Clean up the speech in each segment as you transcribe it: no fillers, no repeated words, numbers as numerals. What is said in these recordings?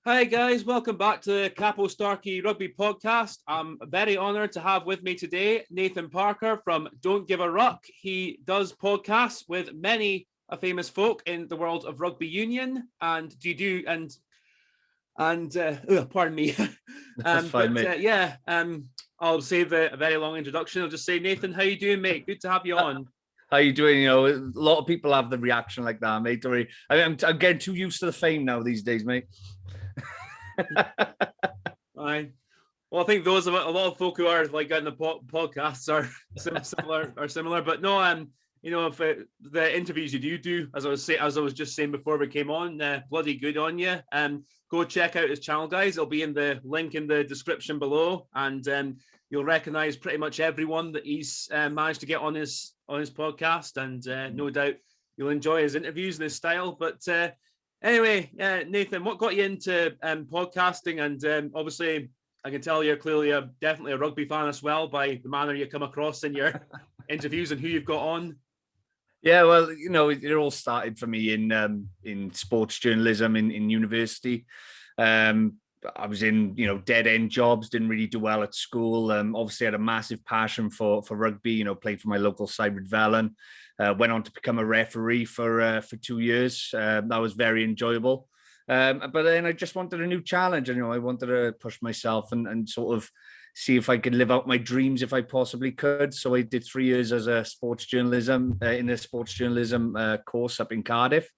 Hi guys, welcome back to the Kapo Starky Rugby podcast. I'm very honoured to have with me today Nathan Parker from Don't Give a Ruck. He does podcasts with many famous folk in the world of rugby union, and pardon me. That's fine, mate. I'll save a very long introduction. I'll just say, Nathan, how you doing, mate? Good to have you on. How you doing? You know, a lot of people have the reaction like that, mate. I'm getting too used to the fame now these days, mate. Aye. Well, I think a lot of folk who are like on the podcasts are similar. But no, if the interviews you do, as I was just saying before we came on, bloody good on you. Go check out his channel, guys. It'll be in the link in the description below, and you'll recognize pretty much everyone that he's managed to get on his podcast, and no doubt you'll enjoy his interviews and his style. But anyway, Nathan, what got you into podcasting? And obviously, I can tell you're clearly definitely a rugby fan as well by the manner you come across in your interviews and who you've got on. Yeah, well, you know, it all started for me in sports journalism in university. I was in, dead end jobs, didn't really do well at school. Obviously had a massive passion for rugby, played for my local side with Velen. Went on to become a referee for 2 years. That was very enjoyable. But then I just wanted a new challenge. And, I wanted to push myself and sort of see if I could live out my dreams if I possibly could. So I did 3 years as a sports journalism in a sports journalism course up in Cardiff.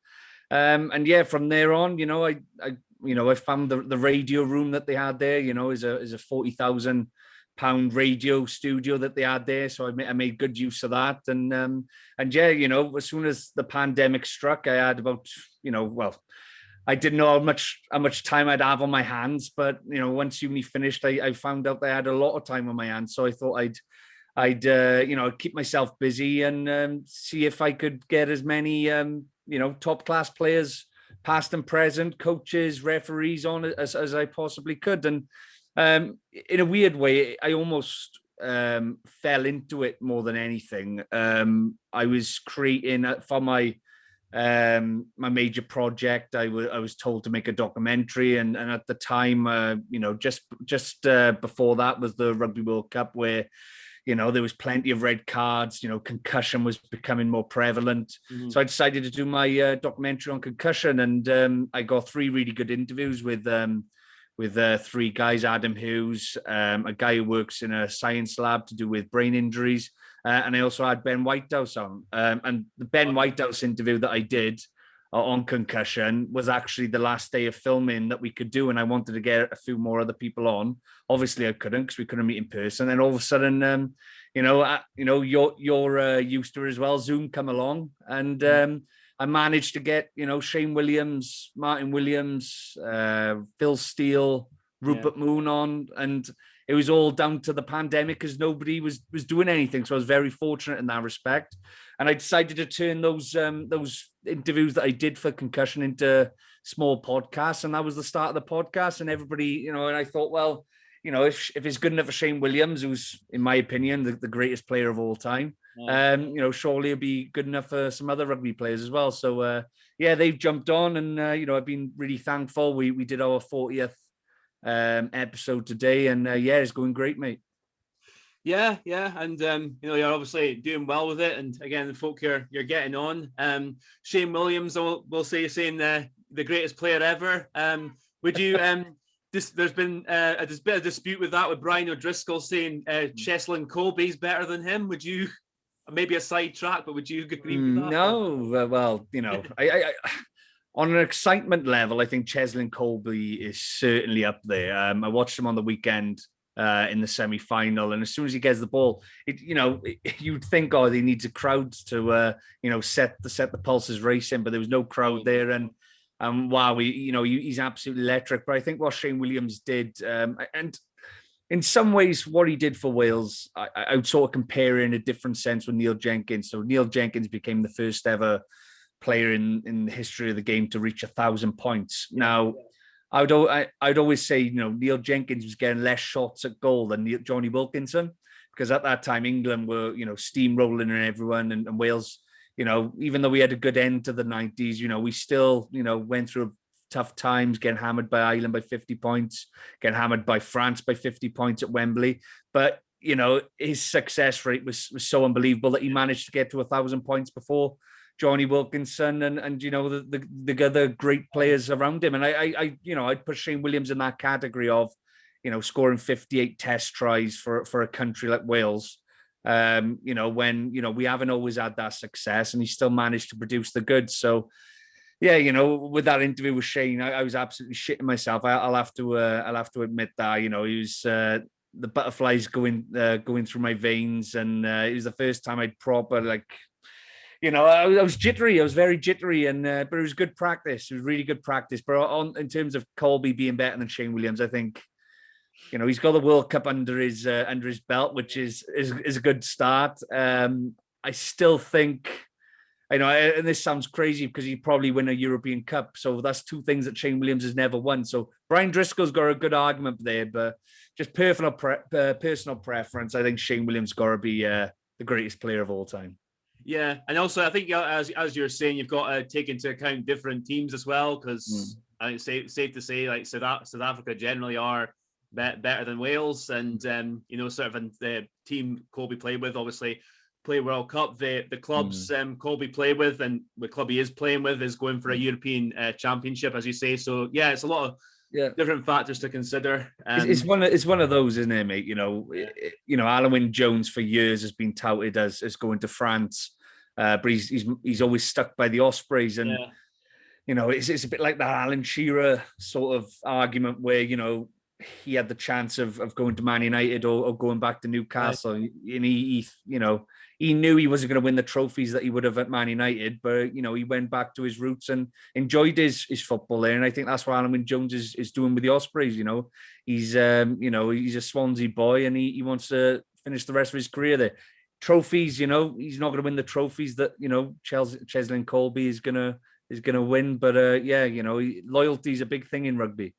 And yeah, from there on, I found the radio room that they had there, is a £40,000 radio studio that they had there. So I made good use of that. And yeah, as soon as the pandemic struck, I had about, I didn't know how much time I'd have on my hands, but once uni finished, I found out I had a lot of time on my hands. So I thought I'd keep myself busy and see if I could get as many top class players, past and present, coaches, referees on as I possibly could. And in a weird way, I almost fell into it more than anything. I was creating for my major project. I was told to make a documentary, and at the time, just before that was the Rugby World Cup, where there was plenty of red cards. Concussion was becoming more prevalent. Mm-hmm. So I decided to do my documentary on concussion, and I got 3 really good interviews with 3 guys: Adam Hughes, a guy who works in a science lab to do with brain injuries. And I also had Ben Whitehouse on. And the Ben Whitehouse interview that I did on concussion was actually the last day of filming that we could do. And I wanted to get a few more other people on. Obviously, I couldn't because we couldn't meet in person. And all of a sudden, you're used to it as well. Zoom come along. And I managed to get, Shane Williams, Martin Williams, Phil Steele, Rupert Moon on. And it was all down to the pandemic because nobody was doing anything. So I was very fortunate in that respect. And I decided to turn those interviews that I did for concussion into small podcasts. And that was the start of the podcast. And everybody, and I thought, well, if it's good enough for Shane Williams, who's, in my opinion, the greatest player of all time, surely it'll be good enough for some other rugby players as well. So, they've jumped on and, I've been really thankful. We did our 40th episode today, and it's going great, mate. And you're obviously doing well with it, and again, the folk you're getting on. Shane Williams, we'll say, saying the greatest player ever. Would you there's been a bit of dispute with that, with Brian O'Driscoll saying Cheslin Colby's better than him. Would you, maybe a sidetrack, but would you agree with that? No, well, I on an excitement level, I think Cheslin Colby is certainly up there. I watched him on the weekend in the semi-final, and as soon as he gets the ball, you'd think, he needs a crowd to set the pulses racing, but there was no crowd there, and wow, he's absolutely electric. But I think what Shane Williams did, and in some ways, what he did for Wales, I would sort of compare it in a different sense with Neil Jenkins. So Neil Jenkins became the first ever player in the history of the game to reach 1,000 points. Now, I'd always say, Neil Jenkins was getting less shots at goal than Johnny Wilkinson, because at that time England were, steamrolling and everyone, and Wales, even though we had a good end to the 90s, we still, went through a tough times, getting hammered by Ireland by 50 points, getting hammered by France by 50 points at Wembley. But, his success rate was so unbelievable that he managed to get to 1,000 points before Johnny Wilkinson and the other great players around him. And I'd put Shane Williams in that category of, scoring 58 test tries for a country like Wales. When we haven't always had that success, and he still managed to produce the goods. So yeah, with that interview with Shane, I was absolutely shitting myself. I'll have to admit that. He was the butterflies going through my veins, and it was the first time I'd proper I was jittery. I was very jittery, and but it was good practice. It was really good practice. But in terms of Colby being better than Shane Williams, I think he's got the World Cup under his belt, which is a good start. I still think, and this sounds crazy because he'd probably win a European Cup. So that's two things that Shane Williams has never won. So Brian Driscoll's got a good argument there, but just personal preference, I think Shane Williams got to be the greatest player of all time. Yeah, and also I think as you're saying, you've got to take into account different teams as well, because I think it's safe to say like South Africa generally are better than Wales, and sort of the team Colby played with obviously play World Cup. The clubs Colby played with and the club he is playing with is going for a European championship, as you say. So yeah, it's a lot of different factors to consider. It's one of those, isn't it, mate? Alan Wynne-Jones for years has been touted as going to France, but he's always stuck by the Ospreys, and it's a bit like the Alan Shearer sort of argument where he had the chance of going to Man United or going back to Newcastle, and he knew he wasn't going to win the trophies that he would have at Man United, but he went back to his roots and enjoyed his football there. And I think that's what Alan Wynne-Jones is doing with the Ospreys. He's he's a Swansea boy, and he wants to finish the rest of his career there. Trophies, he's not going to win the trophies that Cheslin Colby is gonna win, but loyalty is a big thing in rugby.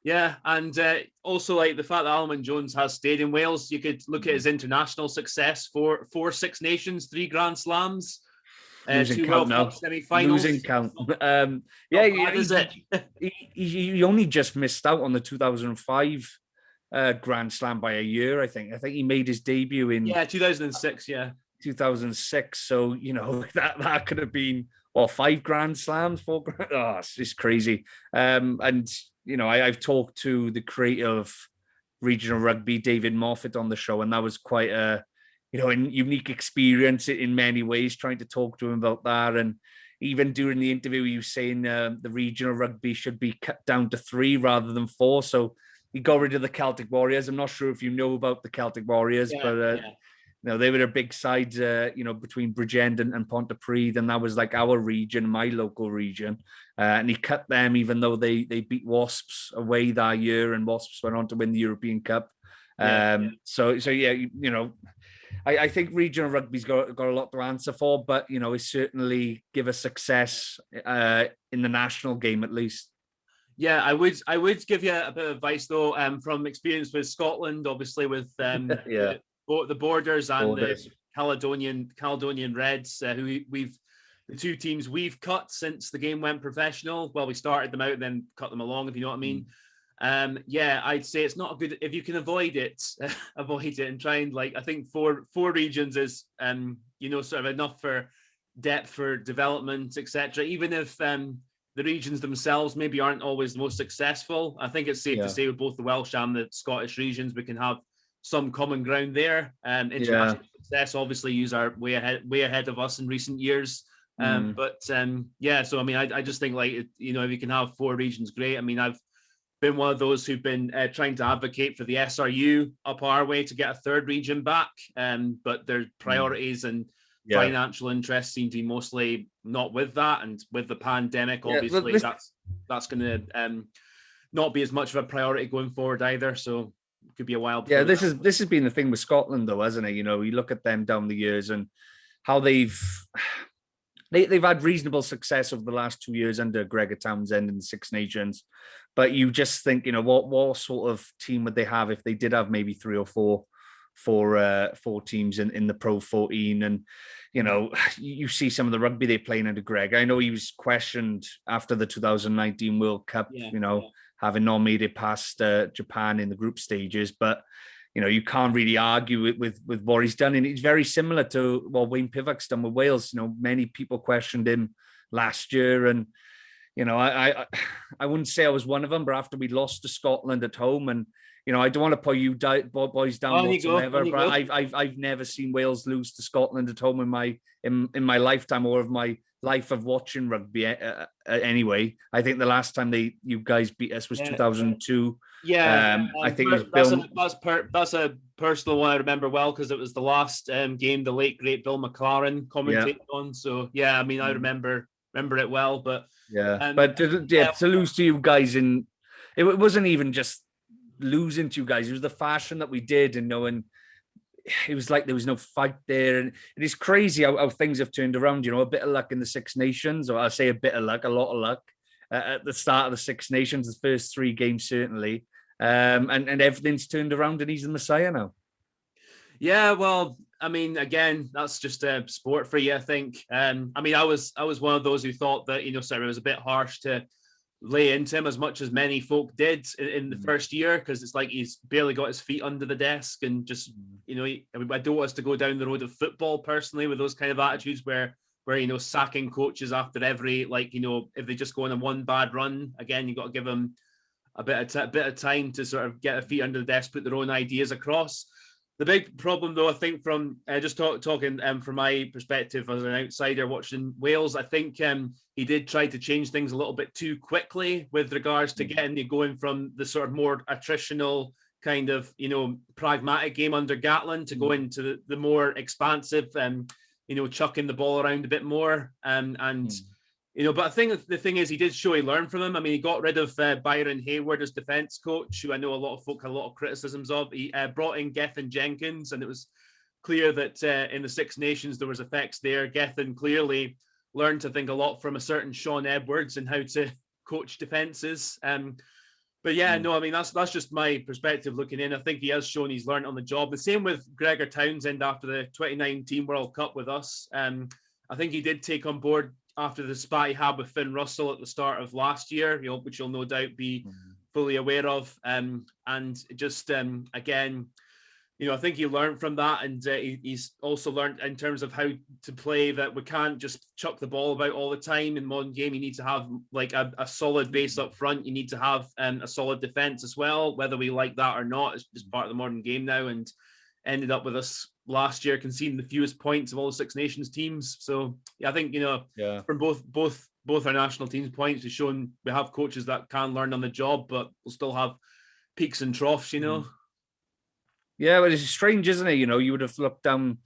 Yeah, and also like the fact that Alan Wynne-Jones has stayed in Wales, you could look at his international success for 4 Nations, 3 Grand Slams, 2 World Cup semi-finals. Losing count. He only just missed out on the 2005 Grand Slam by a year, I think. I think he made his debut in 2006. 2006. So that could have been 5 Grand Slams, 4 Grand. Oh, it's just crazy. And I've talked to the creator of regional rugby, David Moffat, on the show, and that was quite a unique experience in many ways, trying to talk to him about that. And even during the interview, he was saying the regional rugby should be cut down to 3 rather than 4. So he got rid of the Celtic Warriors. I'm not sure if you know about the Celtic Warriors, but they were a big side, between Bridgend and Pontypridd, and that was like our region, my local region. And he cut them, even though they beat Wasps away that year, and Wasps went on to win the European Cup. I think regional rugby's got a lot to answer for, but it certainly give us success in the national game at least. Yeah, I would give you a bit of advice though, from experience with Scotland, obviously with the Borders and the Caledonian Reds, who the 2 teams we've cut since the game went professional. Well, we started them out and then cut them along, if you know what I mean. I'd say it's not a good, if you can avoid it, and try and I think four regions is sort of enough for depth, for development, etc. Even if the regions themselves maybe aren't always the most successful, I think it's safe to say with both the Welsh and the Scottish regions we can have some common ground there. International success obviously use our way ahead of us in recent years. So I mean, I just think if you can have 4 regions, great. I mean, I've been one of those who've been trying to advocate for the SRU up our way to get a 3rd region back, but their priorities and financial interests seem to be mostly not with that, and with the pandemic, obviously that's going to not be as much of a priority going forward either. So it could be a while. This has been the thing with Scotland though, hasn't it? You look at them down the years and how they've had reasonable success over the last 2 years under Gregor Townsend and the 6 Nations. But you just think, what sort of team would they have if they did have maybe 3 or 4 four teams in the Pro 14. And you know, you see some of the rugby they're playing under Greg. I know he was questioned after the 2019 World Cup, having not made it past Japan in the group stages, but you know, you can't really argue with what he's done. And it's very similar to what Wayne Pivac's done with Wales. You know, many people questioned him last year. And, you know, I wouldn't say I was one of them, but after we lost to Scotland at home, and, you know, I don't want to put you boys down whatsoever, but I've never seen Wales lose to Scotland at home in my lifetime, or of my life of watching rugby anyway. I think the last time you guys beat us was 2002. Yeah, I think that's a personal one I remember well, because it was the last game the late great Bill McLaren commentated on. So yeah, I mean, I remember it well. But to lose to you guys, and it wasn't even just losing to you guys; it was the fashion that we did, and knowing it was like there was no fight there. And it is crazy how things have turned around. You know, a bit of luck in the Six Nations, or I say a bit of luck, a lot of luck at the start of the Six Nations, the first 3 games certainly. And everything's turned around, and he's the Messiah now. Yeah, well, I mean, again, that's just a sport for you, I think. I mean, I was one of those who thought that, you know, sorry, it was a bit harsh to lay into him as much as many folk did in the first year, because it's like he's barely got his feet under the desk, and just, you know, I don't want us to go down the road of football personally with those kind of attitudes where you know, sacking coaches after every, like, you know, if they just go on a one bad run, again, you've got to give them a bit of time to sort of get their feet under the desk, put their own ideas across. The big problem, though, I think, from just talking from my perspective as an outsider watching Wales, I think he did try to change things a little bit too quickly with regards to getting you going from the sort of more attritional kind of, you know, pragmatic game under Gatland to go into the more expansive, you know, chucking the ball around a bit more. You know, but I think the thing is, he did show he learned from him. I mean, he got rid of Byron Hayward as defence coach, who I know a lot of folk had a lot of criticisms of. He brought in Gethin Jenkins, and it was clear that in the Six Nations there was effects there. Gethin clearly learned to think a lot from a certain Sean Edwards and how to coach defences. But yeah, no, I mean, that's just my perspective looking in. I think he has shown he's learned on the job. The same with Gregor Townsend after the 2019 World Cup with us. I think he did take on board after the spat he had with Finn Russell at the start of last year, you know, which you'll no doubt be fully aware of. And just, again, you know, I think he learned from that, and he's also learned in terms of how to play, that we can't just chuck the ball about all the time. In modern game, you need to have like a solid base up front. You need to have a solid defense as well, whether we like that or not. It's just part of the modern game now, and ended up with us last year conceding the fewest points of all the Six Nations teams. So yeah, I think, you know, from both our national teams' points, we've shown we have coaches that can learn on the job, but we'll still have peaks and troughs, you know. Yeah, well, it's strange, isn't it? You know, you would have looked down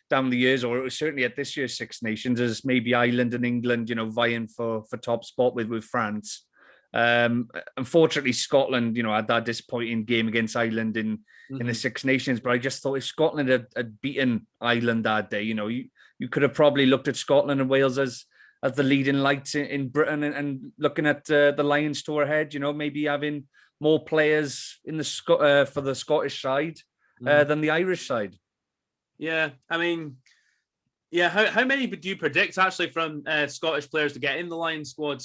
the years, or certainly at this year's Six Nations, as maybe Ireland and England, you know, vying for top spot with France. Unfortunately, Scotland, you know, had that disappointing game against Ireland in the Six Nations. But I just thought if Scotland had beaten Ireland that day, you know, you could have probably looked at Scotland and Wales as the leading lights in Britain, and looking at the Lions tour ahead. You know, maybe having more players in the for the Scottish side than the Irish side. Yeah, I mean, yeah. How many do you predict actually from Scottish players to get in the Lions squad?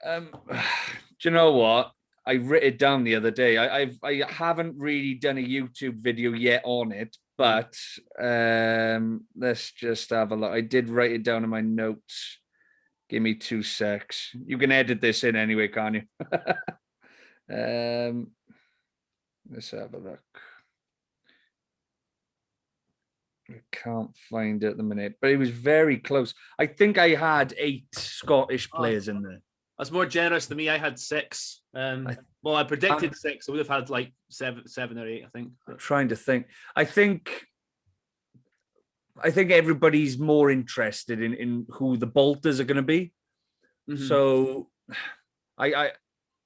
Do you know what? I wrote it down the other day. I haven't really done a YouTube video yet on it, but let's just have a look. I did write it down in my notes. Give me 2 secs. You can edit this in anyway, can't you? Let's have a look. I can't find it at the minute, but it was very close. I think I had 8 Scottish players in there. That's more generous than me. I had 6. Well, I predicted 6. I would have had like 7 or 8, I think. I'm trying to think. I think everybody's more interested in who the bolters are going to be. So I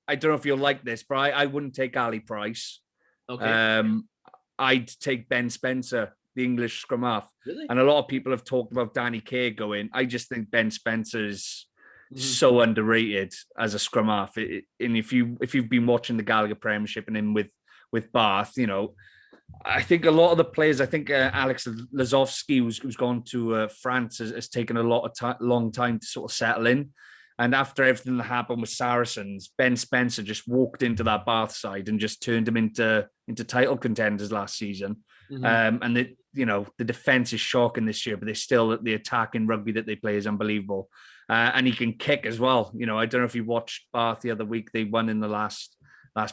don't know if you'll like this, but I wouldn't take Ali Price. Okay. I'd take Ben Spencer, the English scrum half. Really? And a lot of people have talked about Danny Kaye going. I just think Ben Spencer is so underrated as a scrum half. And if you've been watching the Gallagher Premiership and in with Bath, you know, I think a lot of the players, I think Alex Lazowski, who's gone to France, has taken a long time to sort of settle in. And after everything that happened with Saracens, Ben Spencer just walked into that Bath side and just turned them into title contenders last season. And the defense is shocking this year, but they're still, the attack in rugby that they play is unbelievable. And he can kick as well. I don't know if you watched Bath the other week. They won in the last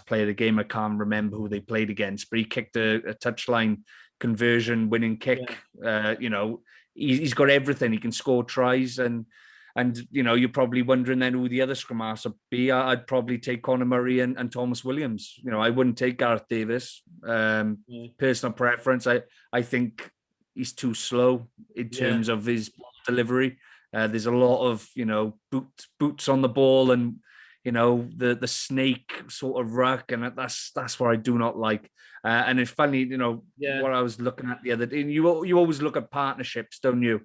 play of the game. I can't remember who they played against, but he kicked a touchline conversion winning kick. Yeah. He's got everything. He can score tries, and you're probably wondering then who the other scrum halves would be. I'd probably take Conor Murray and Thomas Williams. I wouldn't take Gareth Davis. Personal preference. I think he's too slow in terms of his delivery. There's a lot of boots on the ball, and the snake sort of ruck, and that's what I do not like. And it's funny, what I was looking at the other day. And you always look at partnerships, don't you?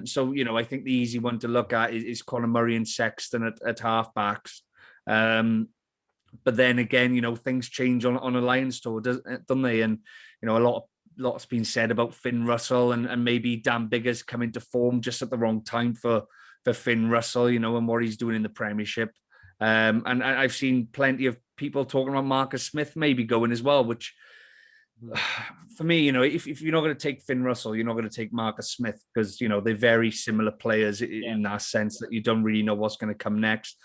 So I think the easy one to look at is Conor Murray and Sexton at halfbacks. But then again, things change on a Lions tour, don't they? And a lot's been said about Finn Russell, and maybe Dan Biggar's come into form just at the wrong time for Finn Russell, and what he's doing in the Premiership. And I've seen plenty of people talking about Marcus Smith maybe going as well, which for me, if you're not going to take Finn Russell, you're not going to take Marcus Smith, because, they're very similar players in that sense that you don't really know what's going to come next.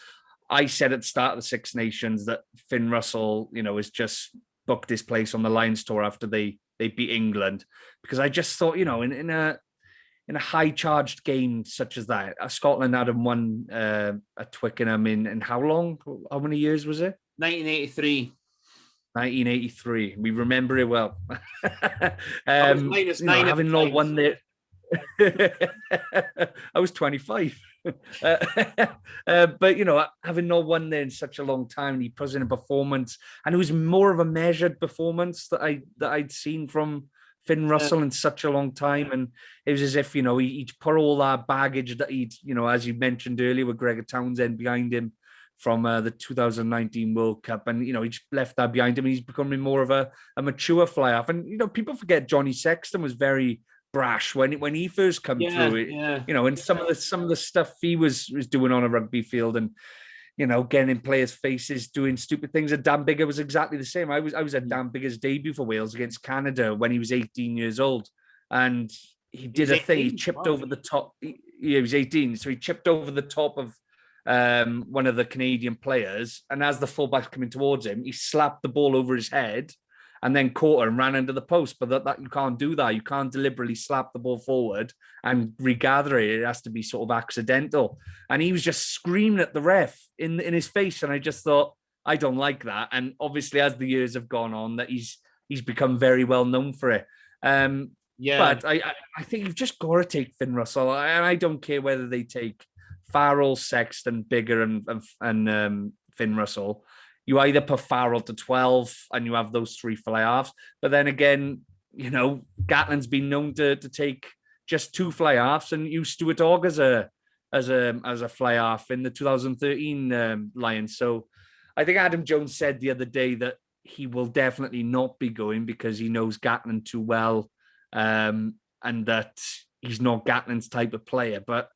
I said at the start of the Six Nations that Finn Russell, has just booked his place on the Lions tour after they beat England, because I just thought, in a high-charged game such as that, Scotland hadn't won at Twickenham in how long? How many years was it? 1983. 1983. We remember it well. -9 having not won there. I was 25. But having not won there in such a long time, he puts in a performance, and it was more of a measured performance that I'd seen from Finn Russell in such a long time. And it was as if, he'd put all that baggage that he'd, as you mentioned earlier, with Gregor Townsend behind him from the 2019 World Cup. And, he just left that behind him. And he's becoming more of a mature fly-off. And, people forget Johnny Sexton was very brash when he first come through it, and some of the stuff he was doing on a rugby field, and, getting in players' faces, doing stupid things. And Dan Biggar was exactly the same. I was at Dan Biggar's debut for Wales against Canada when he was 18 years old. And he did a thing. He chipped over the top. He was 18. So he chipped over the top of one of the Canadian players. And as the fullback's coming towards him, he slapped the ball over his head and then caught her and ran into the post. But that you can't do that. You can't deliberately slap the ball forward and regather it. It has to be sort of accidental. And he was just screaming at the ref in his face. And I just thought, I don't like that. And obviously, as the years have gone on, that he's become very well known for it. But I think you've just got to take Finn Russell. And I don't care whether they take Farrell, Sexton, Biggar, and Finn Russell. You either put Farrell to 12 and you have those three fly-halves. But then again, Gatland's been known to take just two fly-halves and use Stuart Hogg as a fly-half in the 2013 Lions. So I think Adam Jones said the other day that he will definitely not be going because he knows Gatland too well, and that he's not Gatland's type of player. But,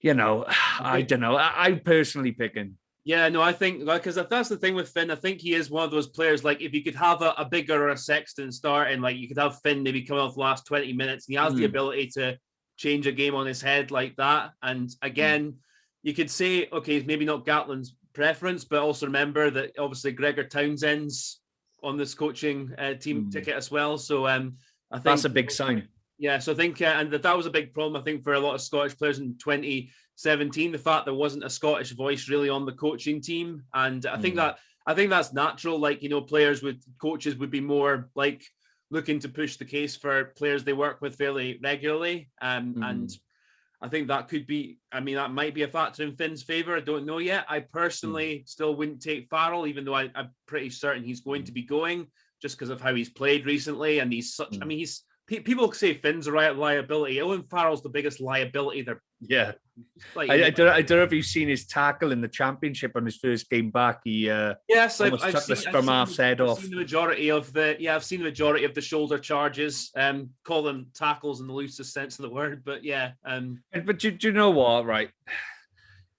I don't know. I personally pick him. Yeah, no, I think, because that's the thing with Finn. I think he is one of those players, like, if you could have a Biggar or a Sexton starting, like, you could have Finn maybe come off the last 20 minutes, and he has the ability to change a game on his head like that. And again, you could say, okay, it's maybe not Gatland's preference, but also remember that obviously Gregor Townsend's on this coaching team ticket as well. So I think that's a big sign. Yeah, so I think, and that was a big problem, I think, for a lot of Scottish players in 2017, the fact there wasn't a Scottish voice really on the coaching team. And I think that's natural. Like, players with coaches would be more like looking to push the case for players they work with fairly regularly. And I think that could be, that might be a factor in Finn's favour. I don't know yet. I personally still wouldn't take Farrell, even though I'm pretty certain he's going to be going just because of how he's played recently. And he's such, he's people say Finn's a liability. Owen Farrell's the biggest liability. They're Yeah. like, I don't know if you've seen his tackle in the championship on his first game back. He yes, almost I've took seen, the scrum half's head off. Seen the majority of I've seen the majority of the shoulder charges. Call them tackles in the loosest sense of the word, but yeah. But do you know what? Right,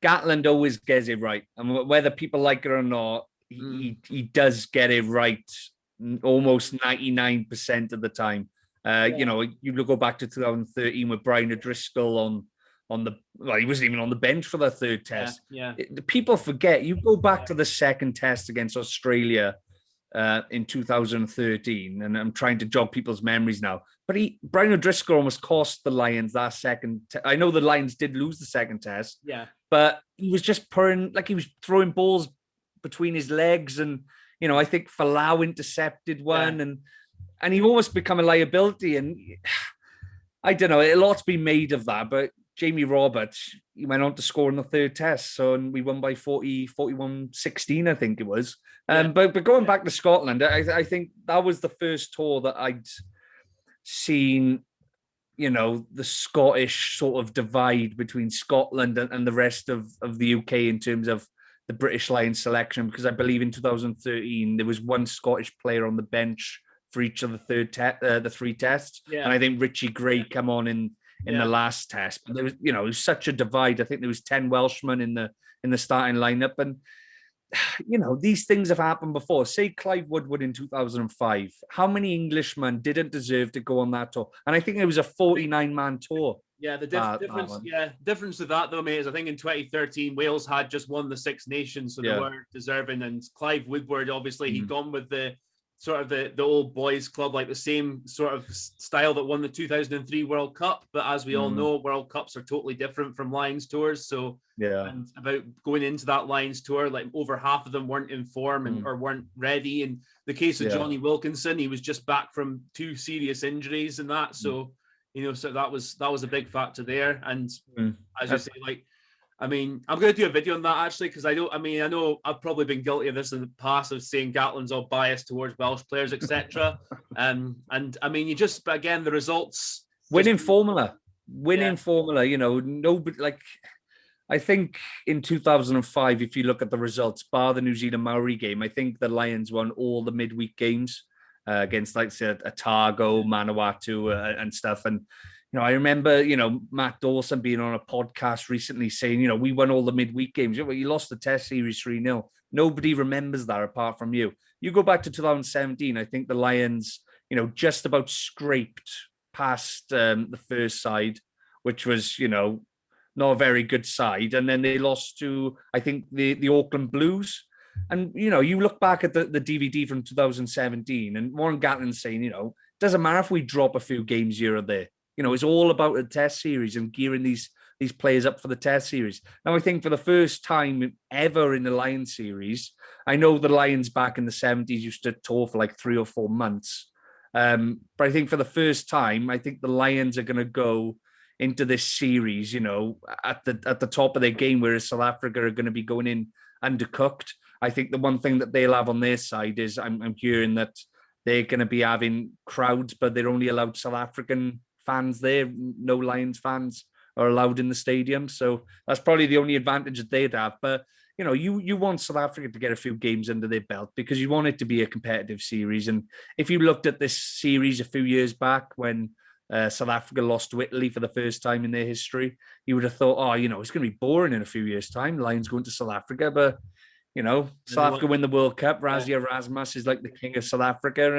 Gatland always gets it right, and whether people like it or not, he does get it right almost 99% of the time. You know, you go back to 2013 with Brian O'Driscoll on the, well, he wasn't even on the bench for the third test. People forget. You go back to the second test against Australia in 2013, and I'm trying to jog people's memories now. But Brian O'Driscoll almost cost the Lions that second. I know the Lions did lose the second test. But he was just he was throwing balls between his legs, and you know, I think Falau intercepted one, and he almost become a liability. And I don't know, a lot's been made of that, but Jamie Roberts, he went on to score in the third test, so and we won by 41-16, I think it was. But going back to Scotland, I think that was the first tour that I'd seen, you know, the Scottish sort of divide between Scotland and the rest of the UK in terms of the British Lions selection, because I believe in 2013 there was one Scottish player on the bench for each of the three tests, and I think Richie Gray come on in the last test. But there was, you know, it was such a divide. I think there was 10 Welshmen in the starting lineup, and you know, these things have happened before. Say Clive Woodward in 2005. How many Englishmen didn't deserve to go on that tour? And I think it was a 49-man tour. Yeah, the difference with that though, mate, is I think in 2013 Wales had just won the Six Nations, so they weren't deserving. And Clive Woodward, obviously, he'd gone with the sort of the old boys club, like the same sort of style that won the 2003 World Cup. But as we all know, World Cups are totally different from Lions tours. So and about going into that Lions tour, like over half of them weren't in form or weren't ready. In the case of Johnny Wilkinson, he was just back from 2 serious injuries and that. So you know, so that was a big factor there. And as you say, like, I mean, I'm going to do a video on that actually, because I know I've probably been guilty of this in the past of saying Gatland's all biased towards Welsh players, etc. And I mean, but again, the results. Winning formula, you know, nobody, like, I think in 2005, if you look at the results, bar the New Zealand Maori game, I think the Lions won all the midweek games against, like, say, Otago, Manawatu, and stuff. And, you know, I remember, you know, Matt Dawson being on a podcast recently saying, you know, we won all the midweek games. You lost the Test series 3-0. Nobody remembers that apart from you. You go back to 2017, I think the Lions, you know, just about scraped past the first side, which was, you know, not a very good side. And then they lost to, I think, the Auckland Blues. And, you know, you look back at the DVD from 2017 and Warren Gatland's saying, you know, it doesn't matter if we drop a few games here or there. You know, it's all about the Test series and gearing these players up for the Test series. Now, I think for the first time ever in the Lions series, I know the Lions back in the 70s used to tour for like 3 or 4 months. But I think for the first time, I think the Lions are going to go into this series, you know, at the top of their game, whereas South Africa are going to be going in undercooked. I think the one thing that they'll have on their side is I'm hearing that they're going to be having crowds, but they're only allowed South African fans there. No Lions fans are allowed in the stadium. So that's probably the only advantage that they'd have. But, you know, you want South Africa to get a few games under their belt because you want it to be a competitive series. And if you looked at this series a few years back when South Africa lost to Italy for the first time in their history, you would have thought, oh, you know, it's going to be boring in a few years' time. Lions going to South Africa. But, you know, South Africa win the World Cup. Rassie Erasmus is like the king of South Africa.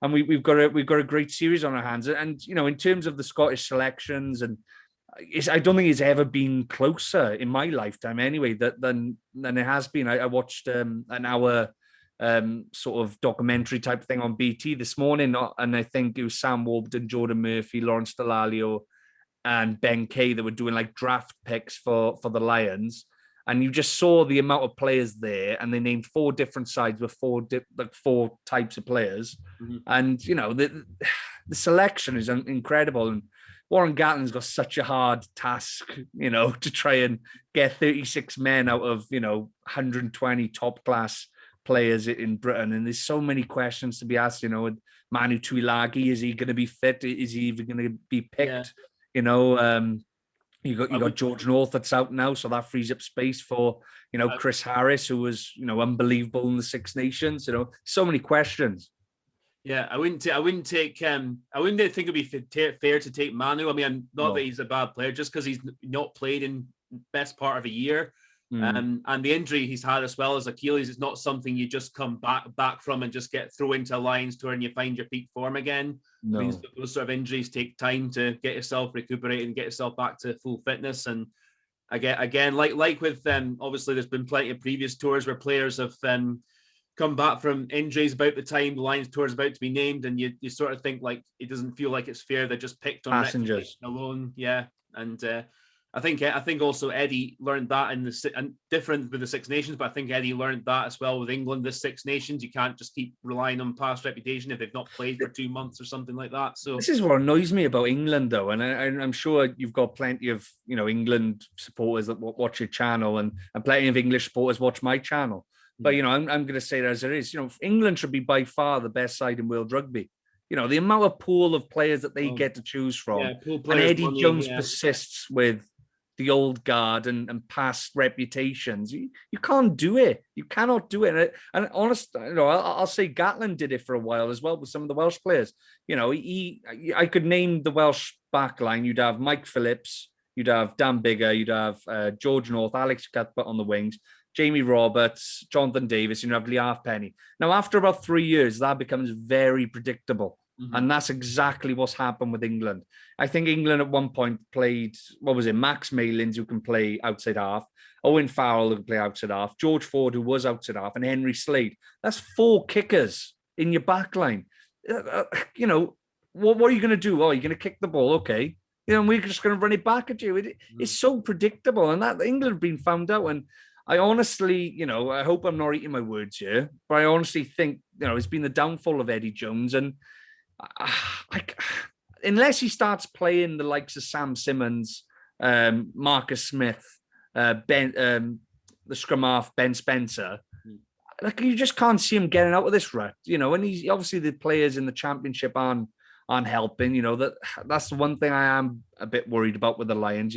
And we've got a great series on our hands. And, you know, in terms of the Scottish selections, and I don't think it's ever been closer in my lifetime anyway than it has been. I watched an hour sort of documentary type thing on BT this morning, and I think it was Sam Warburton, Jordan Murphy, Lawrence Dallaglio, and Ben Kay that were doing like draft picks for the Lions. And you just saw the amount of players there, and they named 4 different sides with 4 types of players. Mm-hmm. And, you know, the selection is incredible. And Warren Gatland's got such a hard task, you know, to try and get 36 men out of, you know, 120 top class players in Britain, and there's so many questions to be asked. Manu Tuilagi, is he going to be fit? Is he even going to be picked? Yeah. You got George North that's out now, so that frees up space for Chris Harris, who was unbelievable in the Six Nations. So many questions. Yeah, I wouldn't think it'd be fair to take Manu. I mean, not that he's a bad player, just because he's not played in best part of a year. And the injury he's had as well as Achilles is not something you just come back from and just get thrown into a Lions tour and you find your peak form again. No. I mean, those sort of injuries take time to get yourself recuperated and get yourself back to full fitness. And again, like with obviously there's been plenty of previous tours where players have come back from injuries about the time the Lions tour is about to be named, and you sort of think like it doesn't feel like it's fair. They're just picked on passengers alone. Yeah, and I think also Eddie learned that and different with the Six Nations, but I think Eddie learned that as well with England. The Six Nations, you can't just keep relying on past reputation if they've not played for 2 months or something like that. So this is what annoys me about England, though, and I'm sure you've got plenty of England supporters that watch your channel, and plenty of English supporters watch my channel. But I'm going to say it as it is. England should be by far the best side in world rugby. The amount of pool of players that they get to choose from, and Eddie Jones persists with the old guard and past reputations. You can't do it. You cannot do it. And honestly, I'll say Gatlin did it for a while as well with some of the Welsh players. I could name the Welsh backline. You'd have Mike Phillips, you'd have Dan Bigger, you'd have George North, Alex Cuthbert on the wings, Jamie Roberts, Jonathan Davis, you'd have Lee Halfpenny. Now, after about 3 years, that becomes very predictable. And that's exactly what's happened with England. I think England at one point played, Max Malins, who can play outside half, Owen Farrell, who can play outside half, George Ford, who was outside half, and Henry Slade. That's 4 kickers in your back line. What are you going to do? Oh, you're going to kick the ball. Okay. We're just going to run it back at you. It's so predictable. And that England have been found out. And I honestly, I hope I'm not eating my words here, but I honestly think, it's been the downfall of Eddie Jones. And unless he starts playing the likes of Sam Simmons, Marcus Smith, the scrum half Ben Spencer, you just can't see him getting out of this rut. And he's obviously the players in the championship aren't helping. That's the one thing I am a bit worried about with the Lions.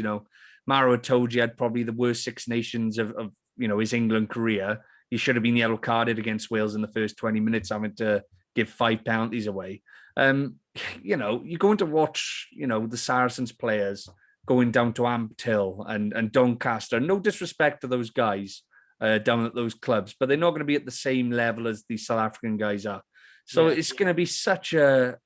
Maro Itoje had probably the worst Six Nations of his England career. He should have been yellow carded against Wales in the first 20 minutes, having to give 5 penalties away. You're going to watch, the Saracens players going down to Ampthill and Doncaster. No disrespect to those guys down at those clubs, but they're not going to be at the same level as the South African guys are. So it's going to be such a...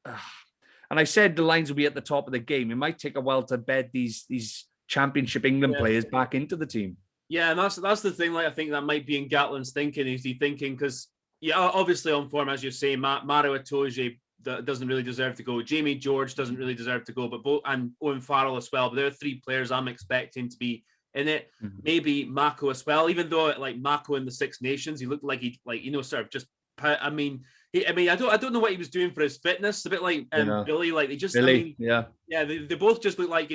and I said the Lions will be at the top of the game. It might take a while to bed these Championship England players back into the team. Yeah, and that's the thing. Like, I think that might be in Gatlin's thinking. Is he thinking because obviously on form, as you say, Maro Itoje doesn't really deserve to go. Jamie George doesn't really deserve to go, but both and Owen Farrell as well. But there are 3 players I'm expecting to be in it. Maybe Mako as well. Even though like Mako in the Six Nations, he looked like he sort of just. I don't know what he was doing for his fitness. A bit like Billy. Like they just Billy, they both just look like.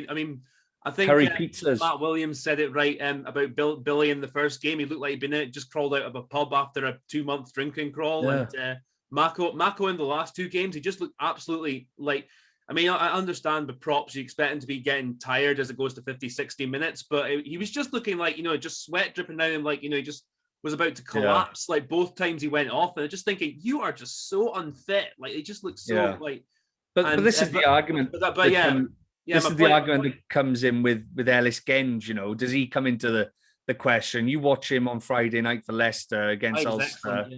I think Matt Williams said it right about Billy in the first game. He looked like he'd been just crawled out of a pub after a 2-month drinking crawl. Yeah. And Mako in the last 2 games, he just looked absolutely like. I understand the props. You expect him to be getting tired as it goes to 50, 60 minutes, but he was just looking like, just sweat dripping down him, like, he just was about to collapse. Like both times he went off, and I'm just thinking, you are just so unfit. Like he just looks so like. But this is the argument. This is the argument that comes in with Ellis Genge. Does he come into the question? You watch him on Friday night for Leicester against Ulster,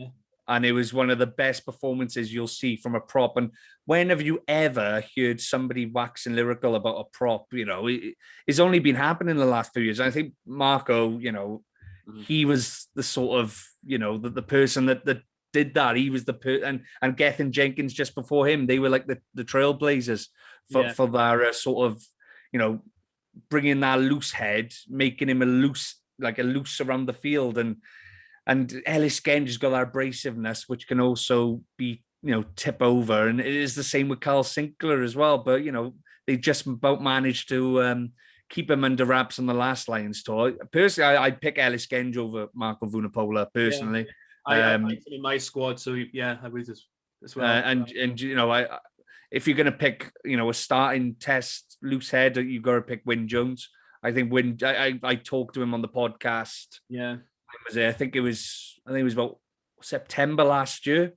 and it was one of the best performances you'll see from a prop. And when have you ever heard somebody waxing lyrical about a prop? It's only been happening in the last few years. And I think Marco, he was the sort of, the person that did that. He was the person, and Gethin Jenkins just before him, they were like the trailblazers for their sort of, bringing that loose head, making him a loose around the field. And Ellis Genge has got that abrasiveness, which can also be, tip over. And it is the same with Carl Sinclair as well. But, they just about managed to keep him under wraps on the last Lions tour. Personally, I'd pick Ellis Genge over Marco Vunipola, personally. I liked him in my squad, so yeah, I would as well. And you know, if you're going to pick, you know, a starting test loose head, you've got to pick Wyn Jones. I think I talked to him on the podcast. Yeah, I think it was about September last year.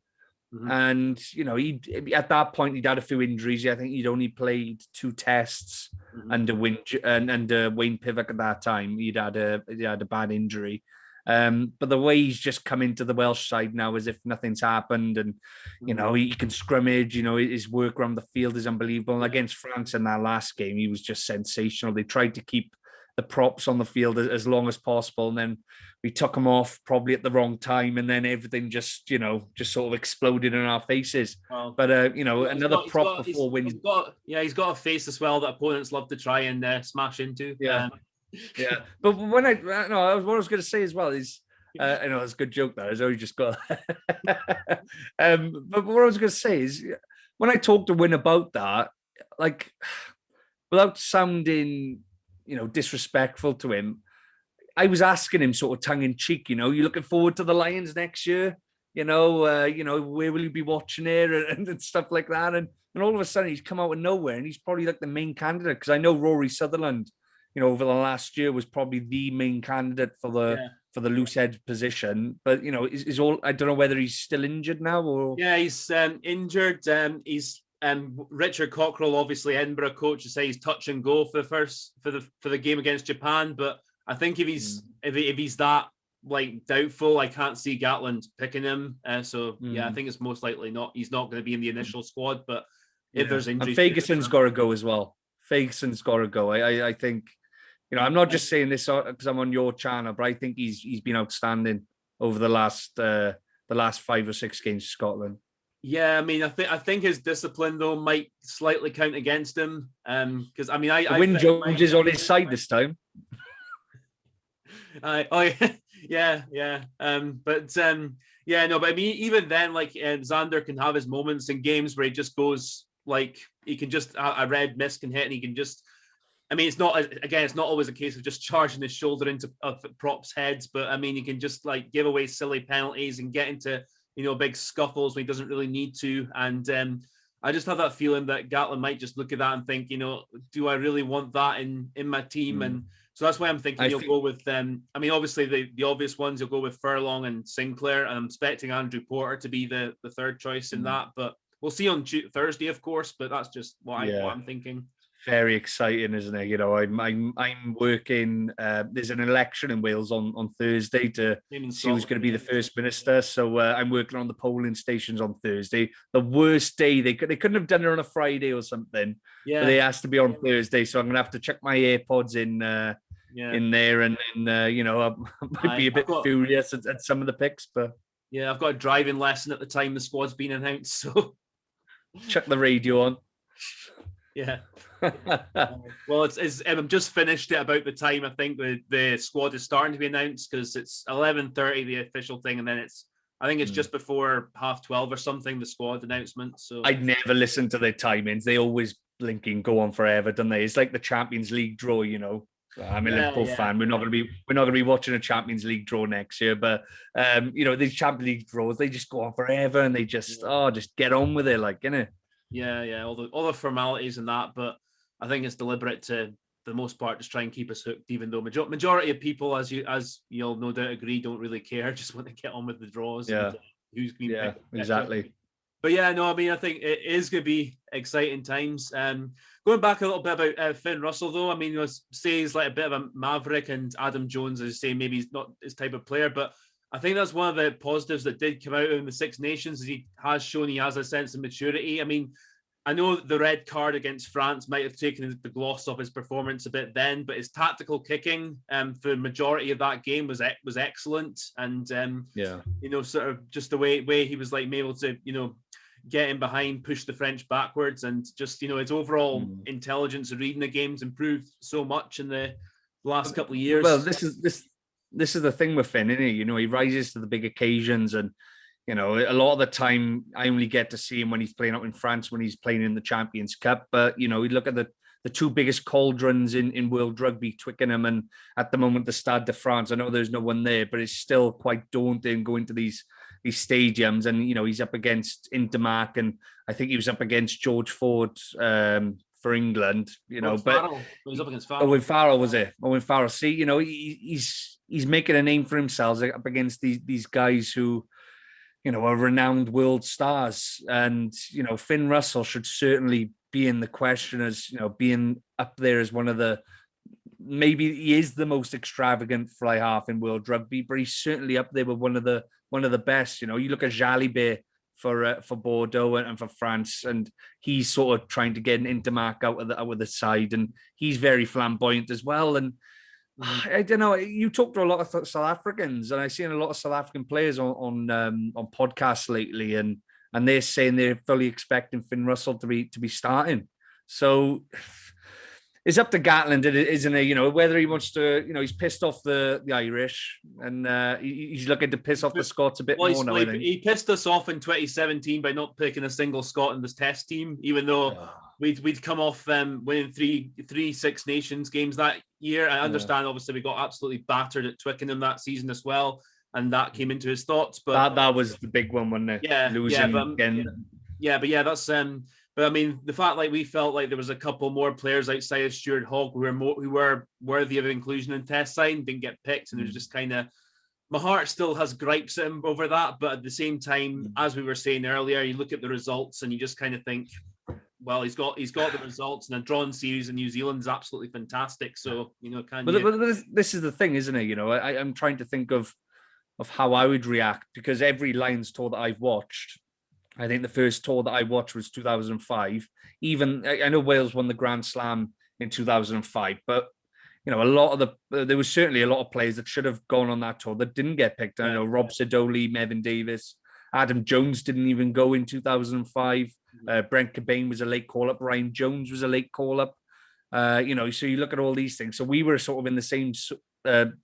Mm-hmm. And you know, he at that point he'd had a few injuries. I think he'd only played 2 tests under Wayne Pivak at that time. He had a bad injury. But the way he's just come into the Welsh side now as if nothing's happened, and you know, he can scrimmage, you know, his work around the field is unbelievable. And against France in that last game, he was just sensational. They tried to keep the props on the field as long as possible, and then we took him off probably at the wrong time, and then everything just, you know, just sort of exploded in our faces. Well, but you know, another prop before Wyn. He's got a face as well that opponents love to try and smash into. Yeah. Yeah, but when what I was going to say as well is, I know it's a good joke that I only just got. But what I was going to say is, when I talked to Wyn about that, like, without sounding, you know, disrespectful to him, I was asking him sort of tongue in cheek, you know, you looking forward to the Lions next year? You know, where will you be watching it and stuff like that? And all of a sudden he's come out of nowhere and he's probably like the main candidate, because I know Rory Sutherland, you know, over the last year was probably the main candidate for the loose head position. But you know, is all, I don't know whether he's still injured now or. Yeah, he's injured. He's Richard Cockrell, obviously Edinburgh coach, to say he's touch and go for the game against Japan. But I think if he's that like doubtful, I can't see Gatland picking him. So yeah, I think it's most likely not. He's not going to be in the initial squad. But if there's injuries, and Ferguson's got to go as well. Ferguson's got to go. I think. You know, I'm not just saying this because I'm on your channel, but I think he's been outstanding over the last 5 or 6 games for Scotland. Yeah, I mean, I think his discipline though might slightly count against him. Because I mean, Wyn Jones is on his side this time. Yeah. But I mean, even then, like Xander can have his moments in games where he just goes like he can just a red miss can hit and he can just. I mean, it's not always a case of just charging his shoulder into props' heads, but I mean, he can just like give away silly penalties and get into, you know, big scuffles when he doesn't really need to. And I just have that feeling that Gatland might just look at that and think, you know, do I really want that in my team? And so that's why I'm thinking he'll go with them. I mean, obviously the obvious ones, he'll go with Furlong and Sinclair, and I'm expecting Andrew Porter to be the third choice in that, but we'll see on Thursday, of course. But that's just what I'm thinking. Very exciting, isn't it? You know, I'm working. There's an election in Wales on Thursday to see who's going to be the first minister. So I'm working on the polling stations on Thursday. The worst day they couldn't have done it on a Friday or something. Yeah, but they asked to be on Thursday, so I'm going to have to check my AirPods in there, and you know, I might be a bit furious at some of the picks, but yeah, I've got a driving lesson at the time the squad's been announced, so check the radio on. Yeah. Well, it's I'm just finished at about the time I think the squad is starting to be announced, because it's 11:30 the official thing, and then I think it's just before 12:30 or something, the squad announcement. So I'd never listen to their timings. They always blinking go on forever, don't they? It's like the Champions League draw, you know. I'm a Liverpool fan. We're not going to be watching a Champions League draw next year, but you know, these Champions League draws, they just go on forever, and they just just get on with it, like, innit? Yeah, all the formalities and that, but I think it's deliberate to the most part, just try and keep us hooked, even though majority of people, as you'll no doubt agree, don't really care, just want to get on with the draws. Yeah, and who's been picked, exactly. But yeah, no, I mean, I think it is going to be exciting times. Going back a little bit about Finn Russell, though, I mean, say he's like a bit of a maverick, and Adam Jones, as you say, maybe he's not his type of player, but I think that's one of the positives that did come out in the Six Nations, is he has shown he has a sense of maturity. I mean, I know the red card against France might have taken the gloss off his performance a bit then, but his tactical kicking for the majority of that game was excellent. And, you know, sort of just the way he was like able to, you know, get in behind, push the French backwards, and just, you know, his overall intelligence of reading the games improved so much in the last couple of years. Well, this is the thing with Finn, isn't it? You know, he rises to the big occasions, and you know, a lot of the time I only get to see him when he's playing out in France, when he's playing in the Champions Cup. But you know, you look at the two biggest cauldrons in world rugby, Twickenham and at the moment the Stade de France. I know there's no one there, but it's still quite daunting going to these stadiums, and he's up against Intermark, and I think he was up against George Ford for England. But Farrell. He was up against Farrell. Owen Farrell was it? Owen Farrell. See, he's making a name for himself up against these guys who, are renowned world stars, and Finn Russell should certainly be in the question as being up there as one of the. Maybe he is the most extravagant fly half in world rugby, but he's certainly up there with one of the best. You look at Jalibert for Bordeaux and for France, and he's sort of trying to get an Intermark out of the side, and he's very flamboyant as well. And I don't know. You talk to a lot of South Africans, and I've seen a lot of South African players on podcasts lately, and they're saying they're fully expecting Finn Russell to be starting. So it's up to Gatland, isn't it? Whether he wants to, he's pissed off the Irish, and he's looking to piss off the Scots a bit more now. He pissed us off in 2017 by not picking a single Scot in this test team, even though we'd come off winning three Six Nations games that year. I understand, obviously, we got absolutely battered at Twickenham that season as well, and that came into his thoughts. But that was the big one, wasn't it? Yeah, losing again. That's But I mean, the fact we felt like there was a couple more players outside of Stuart Hogg who were worthy of inclusion in test side and didn't get picked, and there's just kind of, my heart still has gripes at him over that. But at the same time, as we were saying earlier, you look at the results and you just kind of think, well, he's got the results, and a drawn series in New Zealand is absolutely fantastic. So But this is the thing, isn't it? I'm trying to think of how I would react, because every Lions tour that I've watched, I think the first tour that I watched was 2005. Even I know Wales won the Grand Slam in 2005, but there was certainly a lot of players that should have gone on that tour that didn't get picked. I know Rob Sidoli, Mevin Davis, Adam Jones didn't even go in 2005. Brent Cobain was a late call-up. Ryan Jones was a late call-up. So you look at all these things. So we were sort of in the same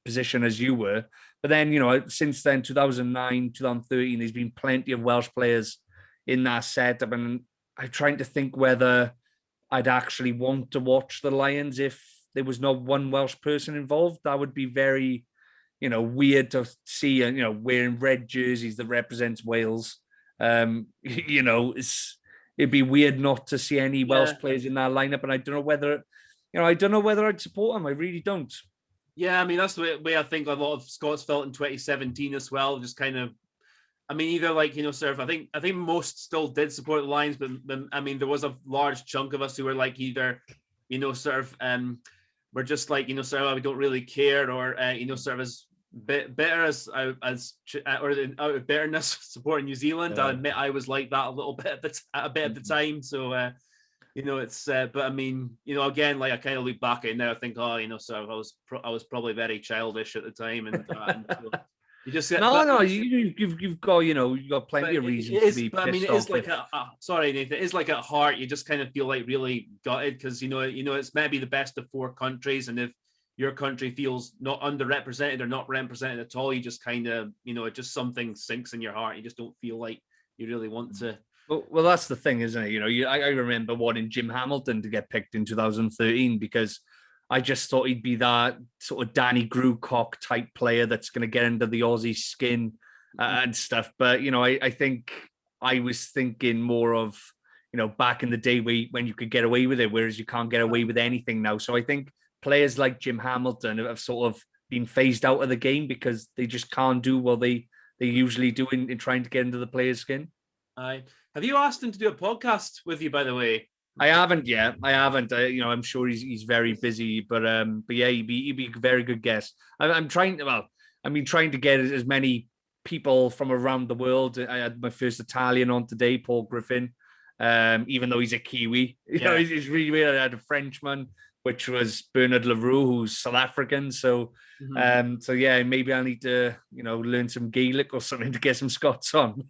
position as you were. But then, since then, 2009, 2013, there's been plenty of Welsh players in that setup, and I'm trying to think whether I'd actually want to watch the Lions if there was not one Welsh person involved. That would be very, weird to see, wearing red jerseys that represents Wales. It'd be weird not to see any Welsh players in that lineup, and I don't know whether I'd support them. I really don't. Yeah, I mean, that's the way I think a lot of Scots felt in 2017 as well. Just kind of, I mean, either I think most still did support the Lions, but I mean, there was a large chunk of us who were we're just we don't really care, or sort of as bitter as or out of bitterness supporting New Zealand. I admit I was like that a little bit at the time. So it's but I mean, again, I kind of look back at it now, I think, I was probably very childish at the time, and so you just you've got plenty of reasons to be pissed off. I mean, it is sorry, Nathan, it is at heart, you just kind of feel really gutted, because it's maybe the best of four countries, and if your country feels not underrepresented or not represented at all, you just kind of, it just something sinks in your heart. You just don't feel like you really want to. Well, that's the thing, isn't it? I remember wanting Jim Hamilton to get picked in 2013 because I just thought he'd be that sort of Danny Grewcock type player that's going to get into the Aussie skin and stuff. But, I think I was thinking more of, back in the day when you could get away with it, whereas you can't get away with anything now. So I think players like Jim Hamilton have sort of been phased out of the game because they just can't do what they usually do in trying to get into the player's skin. Have you asked him to do a podcast with you, by the way? I haven't yet. I'm sure he's very busy, but yeah, he'd be a very good guest. I'm trying to get as many people from around the world. I had my first Italian on today, Paul Griffin, even though he's a Kiwi. He's really weird. I had a Frenchman, which was Bernard Leroux, who's South African. So, so yeah, maybe I need to, learn some Gaelic or something to get some Scots on.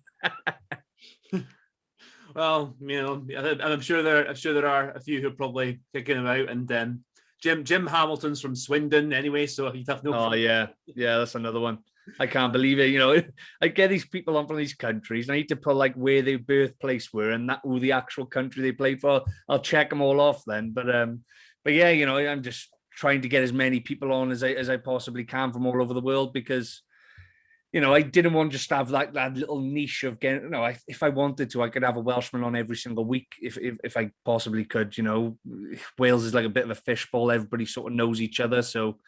Well, I'm sure there are a few who are probably kicking him out, and Jim Hamilton's from Swindon anyway, so he'd have no. Oh yeah, that's another one. I can't believe it. I get these people on from these countries, and I need to put where their birthplace were and who the actual country they played for. I'll check them all off then, but yeah, I'm just trying to get as many people on as I possibly can from all over the world, because I didn't want to just have that little niche of getting, if I wanted to, I could have a Welshman on every single week if I possibly could. Wales is like a bit of a fishbowl. Everybody sort of knows each other. So,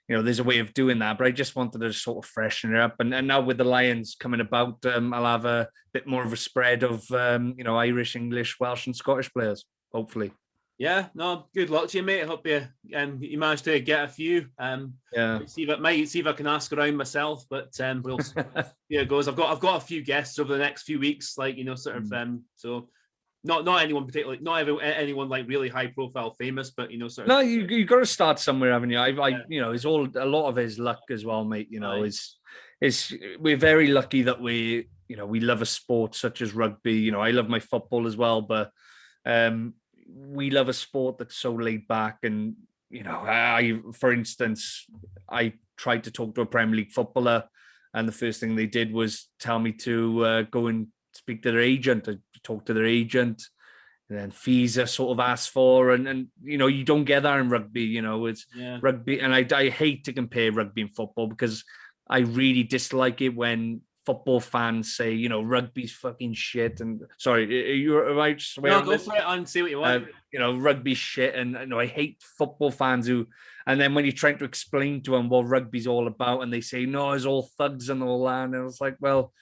there's a way of doing that, but I just wanted to sort of freshen it up. And now with the Lions coming about, I'll have a bit more of a spread of, Irish, English, Welsh and Scottish players, hopefully. Yeah, no, good luck to you, mate. I hope you managed to get a few. Yeah. See if I can ask around myself, but we'll see how it goes. I've got a few guests over the next few weeks, like so not anyone particularly, not anyone like really high profile famous, but No, you got to start somewhere, haven't you? It's all a lot of his luck as well, mate. Is we're very lucky that we love a sport such as rugby. I love my football as well, but we love a sport that's so laid back. And for instance, I tried to talk to a Premier League footballer, and the first thing they did was tell me to go and speak to their agent. I talked to their agent, and then fees are sort of asked for, and you don't get that in rugby. It's rugby, and I hate to compare rugby and football because I really dislike it when football fans say, rugby's fucking shit. And sorry, you're right. No, go for it and see what you want. Rugby's shit, and I hate football fans who. And then when you're trying to explain to them what rugby's all about, and they say, no, it's all thugs and all that, and it's like, well,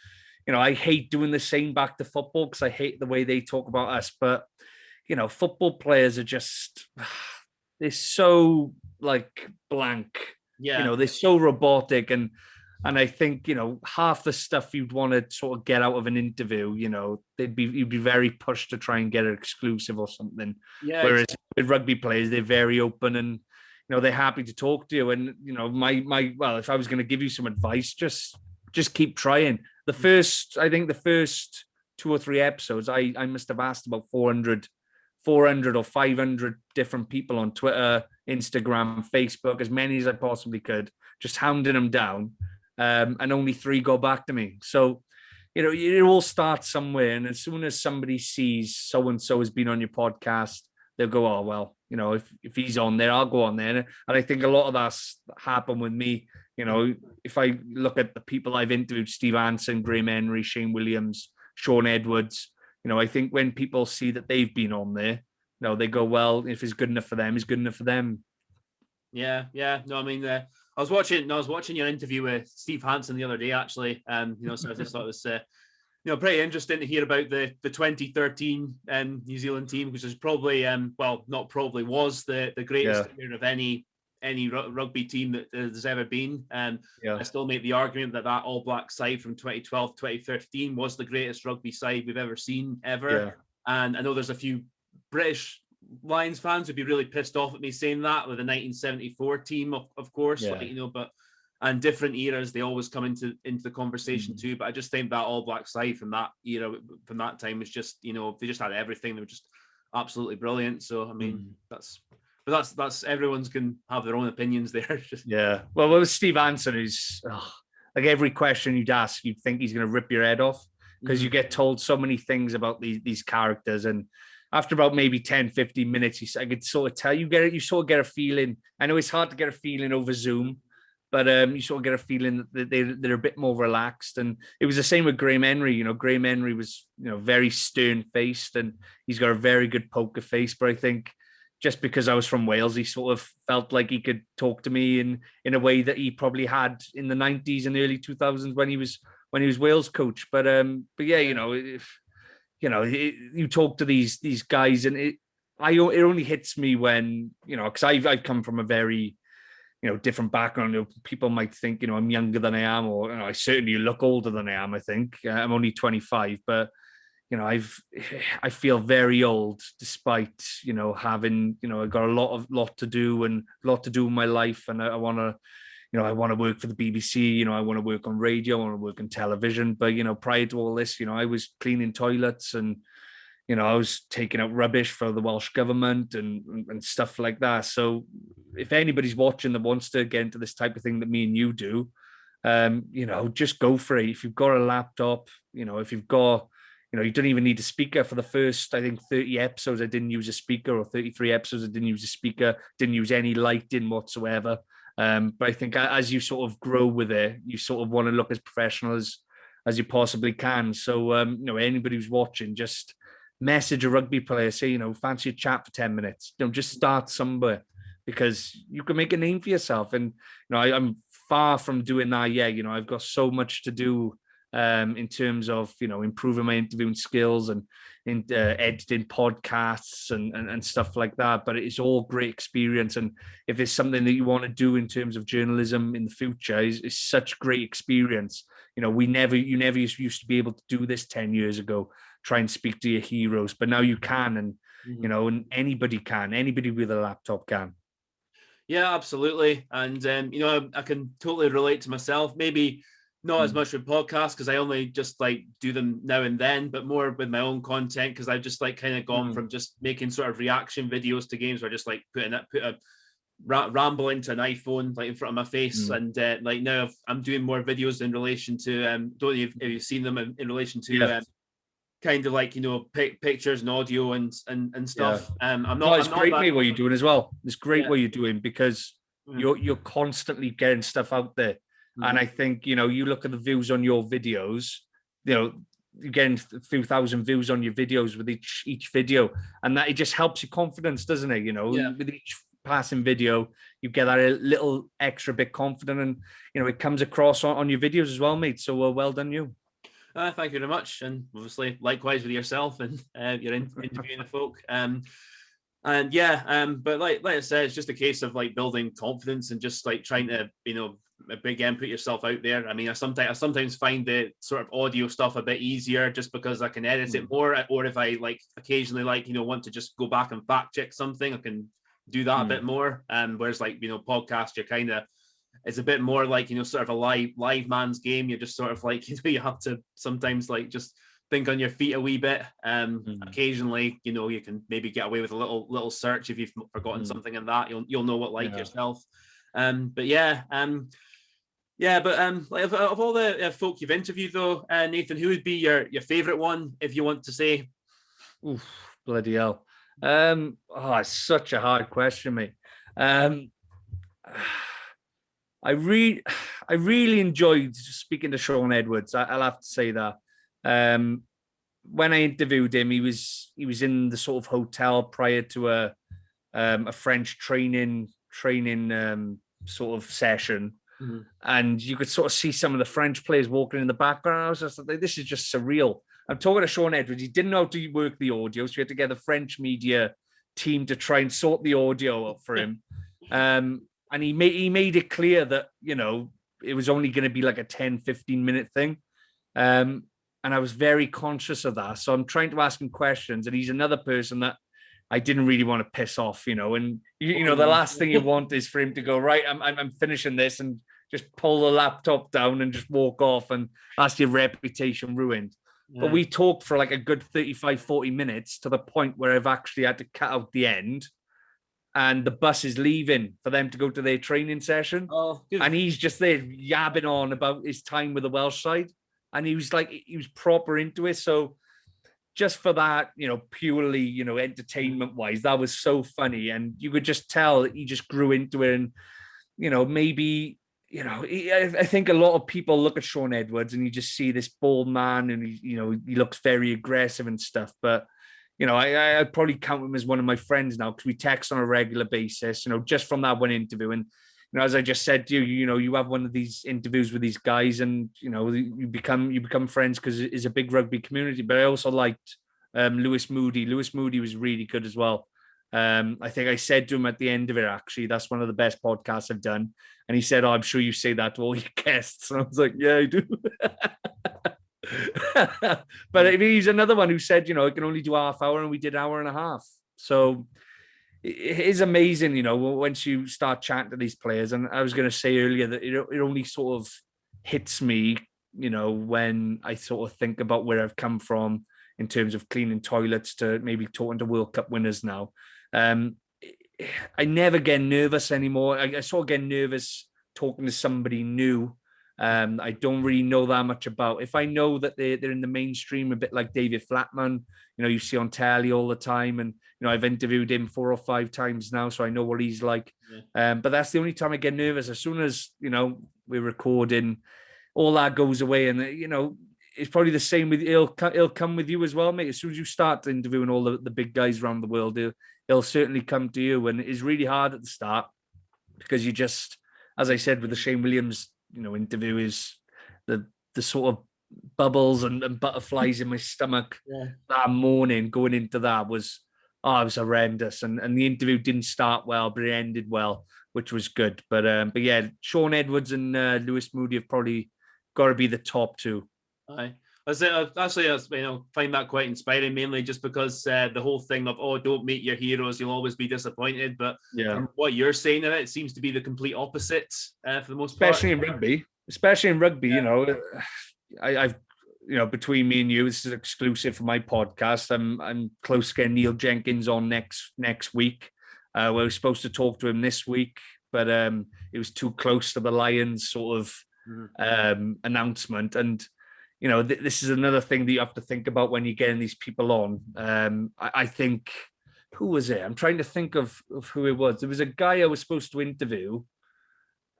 I hate doing the same back to football because I hate the way they talk about us. But football players are just they're so like blank. Yeah. They're so robotic, and I think half the stuff you'd want to sort of get out of an interview, you'd be very pushed to try and get an exclusive or something. Yeah. Whereas with rugby players, they're very open and they're happy to talk to you. And well, if I was going to give you some advice, just keep trying. The first 2 or 3 episodes, I must have asked about 400 or 500 different people on Twitter, Instagram, Facebook, as many as I possibly could, just hounding them down. And only 3 got back to me. So, it all starts somewhere. And as soon as somebody sees so-and-so has been on your podcast, they'll go, oh, well, if he's on there, I'll go on there. And I think a lot of that's happened with me. If I look at the people I've interviewed, Steve Anson, Graham Henry, Shane Williams, Sean Edwards, I think when people see that they've been on there, they go, well, if it's good enough for them, it's good enough for them. Yeah. No, I mean, I was watching your interview with Steve Hansen the other day, actually. So I just thought it was, pretty interesting to hear about the 2013 New Zealand team, which is probably, was the greatest year of any rugby team that there's ever been. I still make the argument that All Black side from 2012 to 2015 was the greatest rugby side we've ever seen ever. Yeah. And I know there's a few British Lions fans would be really pissed off at me saying that with the 1974 team, of course, but and different eras, they always come into the conversation too. But I just think that All Black side from that era, from that time, was just, they just had everything. They were just absolutely brilliant. So I mean, that's everyone's can have their own opinions there. Yeah. Well, with Steve Anson, who's like every question you'd ask, you'd think he's going to rip your head off because you get told so many things about these characters. And after about maybe 10, 15 minutes, I could sort of tell you sort of get a feeling. I know it's hard to get a feeling over Zoom, but you sort of get a feeling that they're a bit more relaxed. And it was the same with Graham Henry. Graham Henry was, very stern-faced, and he's got a very good poker face. But I think just because I was from Wales, he sort of felt like he could talk to me in a way that he probably had in the 90s and early 2000s when he was Wales coach. But yeah, you talk to these guys, and it only hits me when, because I've come from a very, different background. People might think, I'm younger than I am, or I certainly look older than I am. I think I'm only 25, but I feel very old, despite having I've got a lot to do and a lot to do in my life, and I want to work for the BBC. I want to work on radio. I want to work on television. But prior to all this, I was cleaning toilets, and I was taking out rubbish for the Welsh government and stuff like that. So if anybody's watching that wants to get into this type of thing that me and you do, just go for it. If you've got a laptop, if you've got, you don't even need a speaker. For the first, I think, 30 episodes, I didn't use a speaker, or 33 episodes, I didn't use a speaker, didn't use any lighting whatsoever. But I think as you sort of grow with it, you sort of want to look as professional as you possibly can. So, anybody who's watching, just message a rugby player, say, fancy a chat for 10 minutes. Just start somewhere, because you can make a name for yourself. And, I'm far from doing that yet. I've got so much to do in terms of, improving my interviewing skills and in editing podcasts and stuff like that. But it's all great experience. And if it's something that you want to do in terms of journalism in the future, it's such great experience. You never used to be able to do this 10 years ago, try and speak to your heroes, but now you can. And, and anybody with a laptop can. Yeah, absolutely. And, I can totally relate to myself. Maybe not as much with podcasts, because I only just like do them now and then, but more with my own content, because I've just like kind of gone from just making sort of reaction videos to games, where I just like put a ramble into an iPhone like in front of my face. And like now I'm doing more videos in relation to, don't know if you've seen them in relation to kind of like, pictures and audio and stuff. It's great, mate, what you're doing as well. It's great what you're doing, because you're constantly getting stuff out there. And I think, you look at the views on your videos, you're getting a few thousand views on your videos with each video, and that it just helps your confidence, doesn't it? With each passing video, you get that a little extra bit confident, and it comes across on your videos as well, mate. So well done, you. Thank you very much, and obviously likewise with yourself, and you're interviewing the folk. But like I said, it's just a case of like building confidence and just like trying to again put yourself out there. I mean, I sometimes find the sort of audio stuff a bit easier, just because I can edit it more, or if I like occasionally want to just go back and fact check something, I can do that a bit more. Whereas like podcast, you're kind of, it's a bit more like sort of a live man's game. You're just sort of like you have to sometimes like just think on your feet a wee bit. Occasionally, you can maybe get away with a little search if you've forgotten something, in that you'll know what yourself. Like of all the folk you've interviewed, though, Nathan, who would be your favorite one, if you want to say? Oof, bloody hell! It's such a hard question, mate. I really enjoyed speaking to Shaun Edwards. I'll have to say that. When I interviewed him, he was in the sort of hotel prior to a French training sort of session. And you could sort of see some of the French players walking in the background. I was just like, this is just surreal. I'm talking to Shaun Edwards. He didn't know how to work the audio, so we had to get the French media team to try and sort the audio up for him. And he made it clear that, it was only going to be like a 10, 15-minute thing. And I was very conscious of that. So I'm trying to ask him questions, and he's another person that I didn't really want to piss off, and the last thing you want is for him to go, right, I'm finishing this, and just pull the laptop down and just walk off, and that's your reputation ruined. Yeah. But we talked for like a good 35, 40 minutes, to the point where I've actually had to cut out the end, and the bus is leaving for them to go to their training session. And he's just there yabbing on about his time with the Welsh side. And he was proper into it. So just for that, purely, entertainment wise, that was so funny. And you could just tell that he just grew into it. And, maybe, I think a lot of people look at Shaun Edwards and you just see this bald man, and he looks very aggressive and stuff. But, I'd probably count him as one of my friends now, because we text on a regular basis, just from that one interview. And, as I just said to you, you have one of these interviews with these guys, and, you become friends, because it's a big rugby community. But I also liked Lewis Moody. Lewis Moody was really good as well. I think I said to him at the end of it, actually, that's one of the best podcasts I've done. And he said, I'm sure you say that to all your guests. And I was like, yeah, I do. But he's another one who said, I can only do half hour, and we did hour and a half. So it is amazing, once you start chatting to these players. And I was going to say earlier that it only sort of hits me, when I sort of think about where I've come from in terms of cleaning toilets to maybe talking to World Cup winners now. I never get nervous anymore. I sort of get nervous talking to somebody new, I don't really know that much about. If I know that they're in the mainstream, a bit like David Flatman, you see on telly all the time, and I've interviewed him 4 or 5 times now, so I know what he's like. Yeah. But that's the only time I get nervous. As soon as we're recording, all that goes away, and it's probably the same with he'll come with you as well, mate. As soon as you start interviewing all the big guys around the world, he'll certainly come to you, and it's really hard at the start because you just, as I said with the Shane Williams interview, is the sort of bubbles and butterflies in my stomach that morning going into that was it was horrendous, and the interview didn't start well, but it ended well, which was good. But yeah, Sean Edwards and Lewis Moody have probably got to be the top 2. Aye. Actually, I find that quite inspiring, mainly just because the whole thing of, don't meet your heroes, you'll always be disappointed. But from what you're saying in it seems to be the complete opposite for the most part. Especially in rugby, I've between me and you, this is exclusive for my podcast. I'm close to getting Neil Jenkins on next week. We were supposed to talk to him this week, but it was too close to the Lions sort of announcement. And this is another thing that you have to think about when you're getting these people on. I think, who was it? I'm trying to think of who it was. There was a guy I was supposed to interview,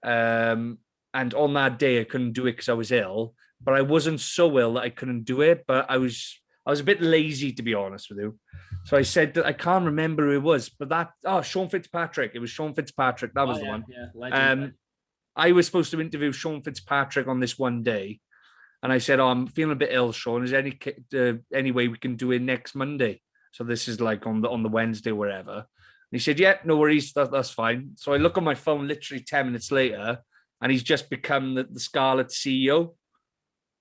and on that day I couldn't do it because I was ill. But I wasn't so ill that I couldn't do it. But I was a bit lazy, to be honest with you. So I said that I can't remember who it was. But Sean Fitzpatrick. It was Sean Fitzpatrick. That was the one. Yeah, legend. I was supposed to interview Sean Fitzpatrick on this one day. And I said, I'm feeling a bit ill, Sean. Is there any way we can do it next Monday? So this is like on the Wednesday, wherever. And he said, yeah, no worries. That's fine. So I look on my phone literally 10 minutes later, and he's just become the Scarlet CEO.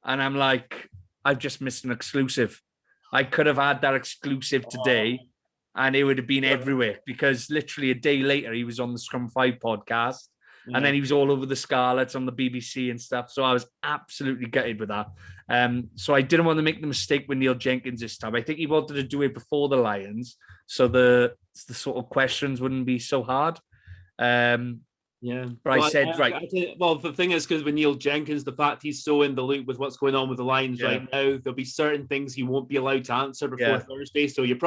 And I'm like, I've just missed an exclusive. I could have had that exclusive today, and it would have been everywhere, because literally a day later, he was on the Scrum 5 podcast. And then he was all over the Scarlets on the BBC and stuff. So I was absolutely gutted with that. So I didn't want to make the mistake with Neil Jenkins this time. I think he wanted to do it before the Lions, so the sort of questions wouldn't be so hard. But I said, right. The thing is, because with Neil Jenkins, the fact he's so in the loop with what's going on with the Lions right now, there'll be certain things he won't be allowed to answer before Thursday. So you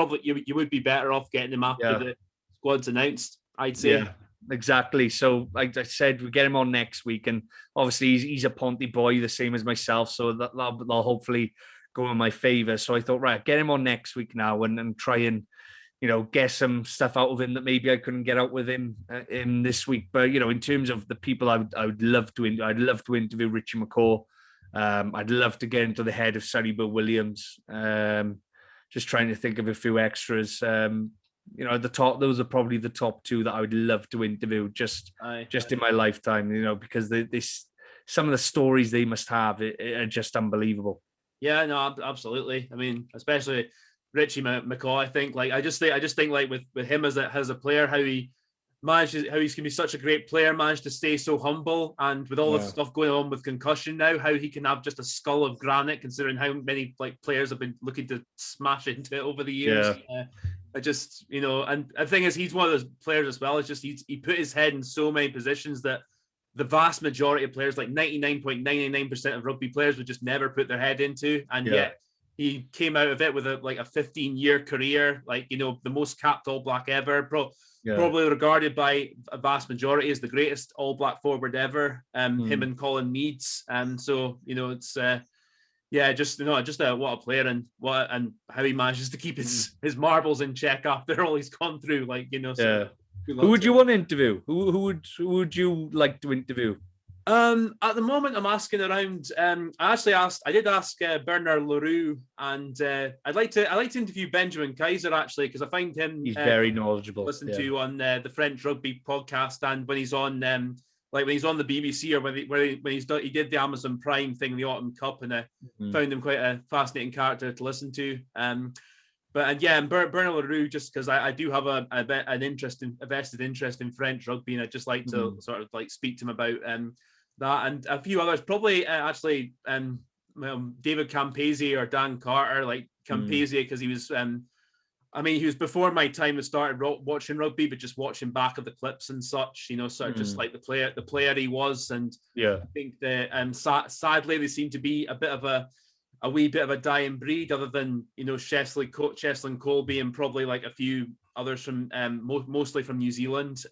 would be better off getting him after the squad's announced, I'd say. Yeah. Exactly. So like I said, we get him on next week, and obviously he's a Ponty boy, the same as myself, so that'll hopefully go in my favor. So I thought, right, get him on next week now, and try and get some stuff out of him that maybe I couldn't get out with him in this week. But in terms of the people I would love to interview Richie McCaw. I'd love to get into the head of Sonny Bill Williams. Just trying to think of a few extras. Those are probably the top 2 that I would love to interview just in my lifetime, because some of the stories they must have are just unbelievable. Yeah, no, absolutely. I mean, especially Richie McCaw, I think, I just think like with him as a player, how he's going to be such a great player, managed to stay so humble, and with all the stuff going on with concussion now, how he can have just a skull of granite, considering how many players have been looking to smash into it over the years. I just, and the thing is, he's one of those players as well. It's just he put his head in so many positions that the vast majority of players, like 99.99% of rugby players, would just never put their head into, and yet he came out of it with a 15-year career, the most capped All Black ever, probably regarded by a vast majority as the greatest All Black forward ever. Him and Colin Meads, so it's. What a player, and how he manages to keep his marbles in check after all he's gone through. Who would you want to interview? Who would you like to interview? At the moment, I'm asking around. I did ask Bernard Leroux, and I'd like to interview Benjamin Kaiser, actually, because I find him he's very knowledgeable. Listen to on the French Rugby podcast, and when he's on when he's on the BBC, or he did the Amazon Prime thing, the Autumn Cup, and I found him quite a fascinating character to listen to. And Bernard Leroux, just because I do have a vested interest in French rugby, and I'd just like to sort of speak to him about that, and a few others. Probably David Campese or Dan Carter, Campese, because he was I mean, he was before my time. I started watching rugby, but just watching back of the clips and such, sort of just like the player he was. And yeah, I think that sadly they seem to be a bit of a wee bit of a dying breed, other than Cheslin Colby and probably like a few others from mostly from New Zealand,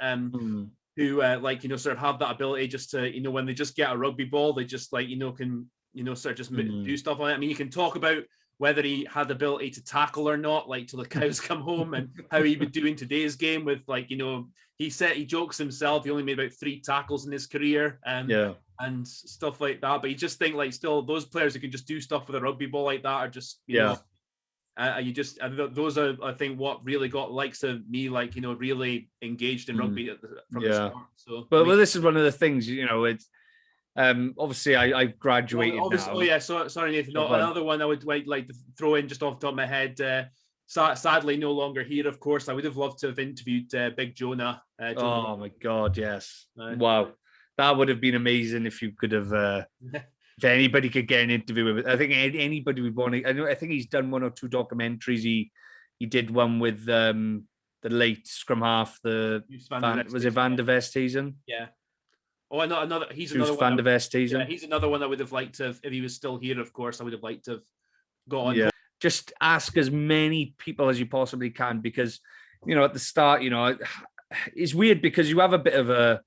who sort of have that ability just to when they just get a rugby ball, they just can sort of just do stuff on it. I mean, you can talk about whether he had the ability to tackle or not, like till the cows come home, and how he would do in today's game with he jokes himself, he only made about 3 tackles in his career, and stuff like that. But you just think still those players who can just do stuff with a rugby ball like that are just those are, I think, what really got likes of me, really engaged in rugby from the start. So, well, this is one of the things, it's obviously I've graduated now. Oh yeah, sorry Nathan. No, another one I would like to throw in just off the top of my head. Sadly, no longer here. Of course, I would have loved to have interviewed Big Jonah. Oh my God, yes! Wow, that would have been amazing if you could have. If anybody could get an interview with it, I think anybody would want to. I think he's done 1 or 2 documentaries. He did one with the late scrum half. Was it Van der Westhuizen? Yeah. Oh, another. He's another one. Van der Westhuizen. Yeah, he's another one I would have liked to have, if he was still here. Of course, I would have liked to have got on. Yeah. Just ask as many people as you possibly can, because at the start, it's weird because you have a bit of a.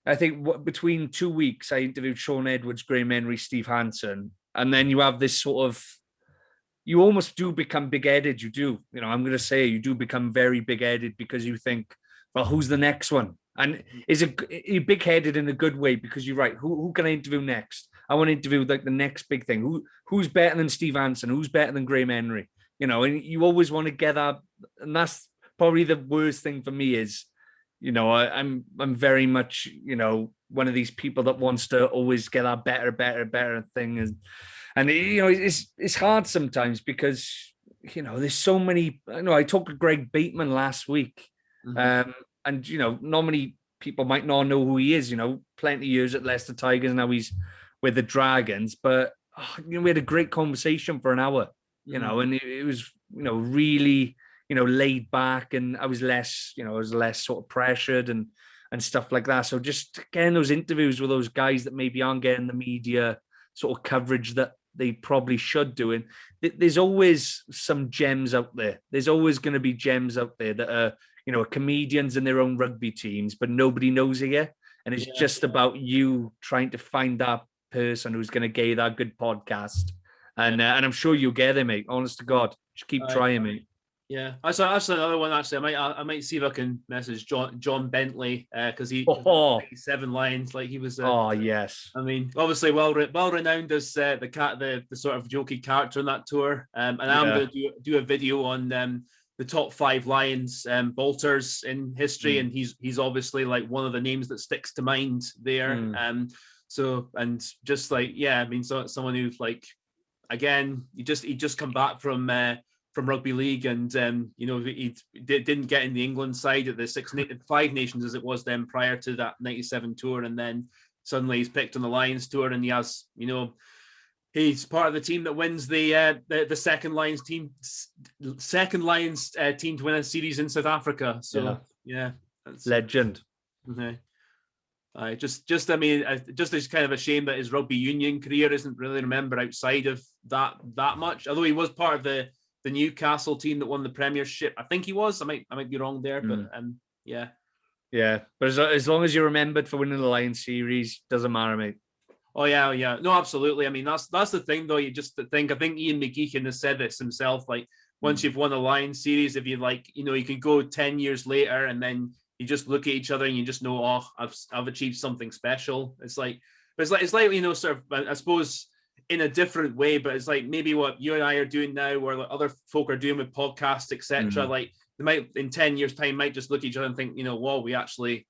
I think between 2 weeks, I interviewed Sean Edwards, Graham Henry, Steve Hansen, and then you have this sort of. You almost do become big-headed. You do. I'm going to say you do become very big-headed because you think, well, who's the next one? And you're big-headed in a good way, because you're right. Who can I interview next? I want to interview the next big thing. Who's better than Steve Hansen? Who's better than Graham Henry? And you always want to get that. And that's probably the worst thing for me is, I'm very much, one of these people that wants to always get that better thing. And it's hard sometimes because, there's so many. I talked to Greg Bateman last week. And, not many people might not know who he is, plenty of years at Leicester Tigers. Now he's with the Dragons, but we had a great conversation for an hour, and it was, really, laid back, and I was less sort of pressured and stuff like that. So just getting those interviews with those guys that maybe aren't getting the media sort of coverage that they probably should do. And there's always some gems out there. There's always going to be gems out there that are, comedians in their own rugby teams, but nobody knows it yet. And it's just about you trying to find that person who's going to get you that good podcast. And I'm sure you'll get it, mate. Honest to God, just keep trying, mate. Yeah, that's another one. Actually, I might see if I can message John Bentley, because he 7 Lions, like he was. Yes. I mean, obviously well renowned as the sort of jokey character on that tour. And I'm going to do a video on the top 5 Lions bolters in history, and he's obviously like one of the names that sticks to mind there. So, and just someone who's like, again, he just come back from rugby league, and he didn't get in the England side at the 5 Nations as it was then prior to that 97 tour, and then suddenly he's picked on the Lions tour, and he has he's part of the team that wins the second Lions team to win a series in South Africa. So that's legend. Okay. Just it's kind of a shame that his rugby union career isn't really remembered outside of that much. Although he was part of the Newcastle team that won the Premiership. I think he was. I might be wrong there, but yeah. Yeah, but as long as you're remembered for winning the Lions series, doesn't matter, mate. Oh yeah. No, absolutely. I mean, that's the thing, though. You just think. I think Ian McGeechan has said this himself. Like, once you've won a Lions series, if you you can go 10 years later, and then you just look at each other and you just know, oh, I've achieved something special. It's like sort of, I suppose, in a different way, but it's like maybe what you and I are doing now, or like other folk are doing with podcasts, etc. Like, they might in 10 years' time might just look at each other and think, whoa, we actually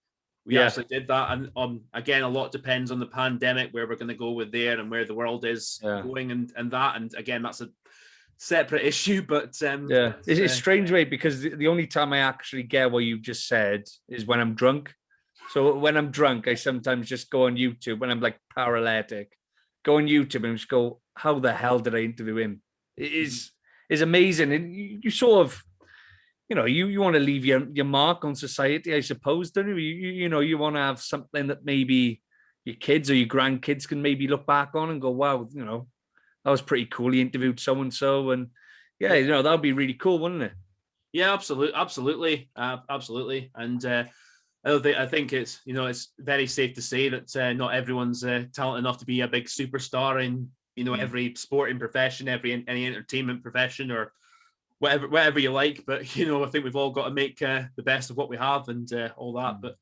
did that. And again, a lot depends on the pandemic, where we're going to go with there, and where the world is going, and that. And again, that's a separate issue, but it's strange, mate, because the only time I actually get what you just said is when I'm drunk. So when I'm drunk, I sometimes just go on YouTube when I'm like paralytic, go on YouTube and just go, how the hell did I interview him? It is amazing. And you sort of, you want to leave your mark on society, I suppose, don't you? You want to have something that maybe your kids or your grandkids can maybe look back on and go, wow, that was pretty cool. He interviewed so and so, and yeah, that would be really cool, wouldn't it? Yeah, absolutely, and I think it's very safe to say that not everyone's talented enough to be a big superstar in every sporting profession, any entertainment profession, or whatever you like. But I think we've all got to make the best of what we have and all that. But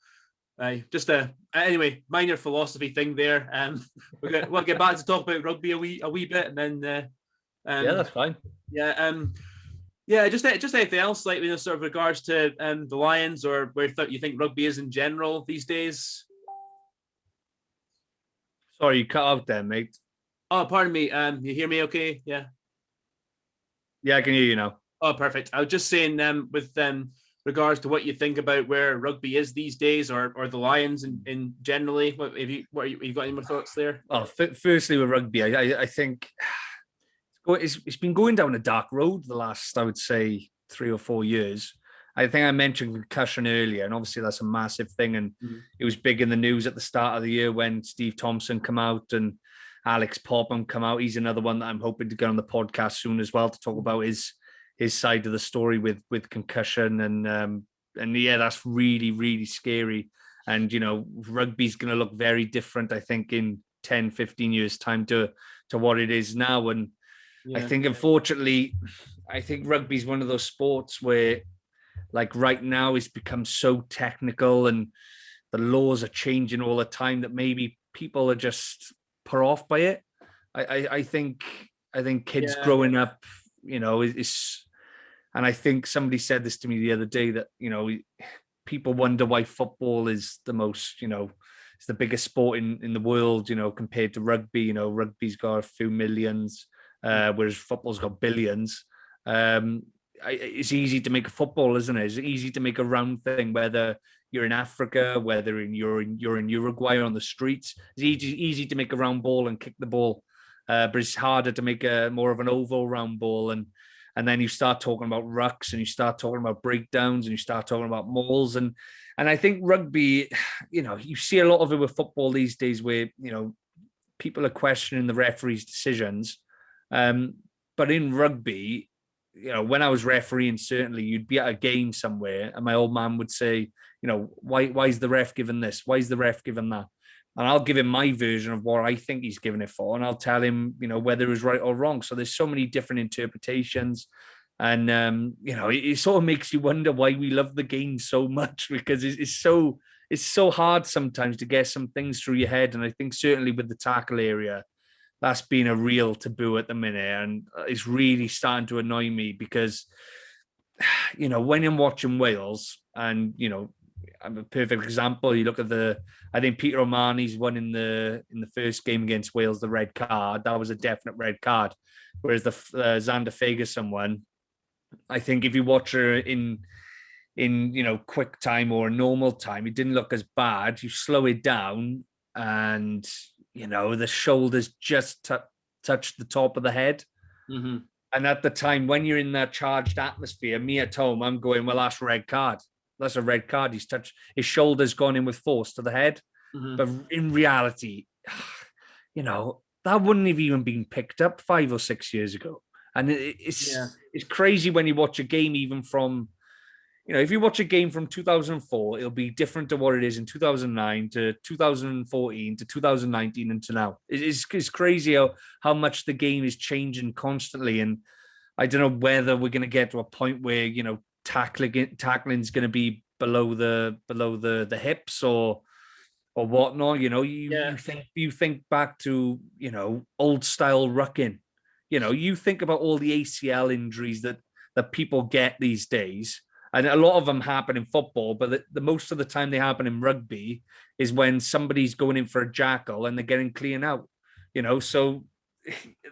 just anyway, minor philosophy thing there. We'll get back to talk about rugby a wee bit, and then yeah, that's fine. Yeah, just anything else, like sort of regards to the Lions, or where you think rugby is in general these days. Sorry, you cut out there, mate. Oh, pardon me. You hear me? Okay, yeah. Yeah, I can hear you now. Oh, perfect. I was just saying, with regards to what you think about where rugby is these days, or the Lions in generally. What have you got any more thoughts there? Oh, firstly with rugby, I think it's been going down a dark road the last, I would say, 3 or 4 years. I think I mentioned concussion earlier, and obviously that's a massive thing. And it was big in the news at the start of the year when Steve Thompson come out and Alex Popham come out. He's another one that I'm hoping to get on the podcast soon as well to talk about his side of the story with concussion. And yeah, that's really, really scary. And, rugby's going to look very different, I think, in 10, 15 years time to what it is now. And I think, unfortunately, I think rugby is one of those sports where, like right now, it's become so technical and the laws are changing all the time that maybe people are just put off by it. I think kids growing up, is, and I think somebody said this to me the other day that people wonder why football is the most, it's the biggest sport in the world, compared to rugby. Rugby's got a few millions. Whereas football's got billions. It's easy to make a football, isn't it? It's easy to make a round thing, whether you're in Africa, whether you're in Uruguay or on the streets. It's easy to make a round ball and kick the ball, but it's harder to make a more of an oval round ball. And then you start talking about rucks, and you start talking about breakdowns, and you start talking about mauls. And I think rugby, you see a lot of it with football these days, where people are questioning the referee's decisions. But in rugby, when I was refereeing, certainly you'd be at a game somewhere and my old man would say, why is the ref giving this? Why is the ref giving that? And I'll give him my version of what I think he's giving it for. And I'll tell him, whether it was right or wrong. So there's so many different interpretations. And, it sort of makes you wonder why we love the game so much, because it's so hard sometimes to get some things through your head. And I think certainly with the tackle area, that's been a real taboo at the minute, and it's really starting to annoy me because, when I'm watching Wales, and I'm a perfect example. You look at I think Peter O'Mahony's won in the first game against Wales, the red card. That was a definite red card, whereas the Xander Ferguson one, I think if you watch her in quick time or normal time, it didn't look as bad. You slow it down and the shoulders just touch the top of the head. Mm-hmm. And at the time, when you're in that charged atmosphere, me at home, I'm going, well, that's a red card. That's a red card. His shoulders gone in with force to the head. Mm-hmm. But in reality, that wouldn't have even been picked up 5 or 6 years ago. And it's crazy when you watch a game, even from, if you watch a game from 2004, it'll be different to what it is in 2009 to 2014 to 2019 and to now. It's crazy how much the game is changing constantly. And I don't know whether we're going to get to a point where, tackling is going to be below the hips or whatnot. You think back to, old style rucking. You think about all the ACL injuries that people get these days. And a lot of them happen in football, but the most of the time they happen in rugby is when somebody's going in for a jackal and they're getting clean out, So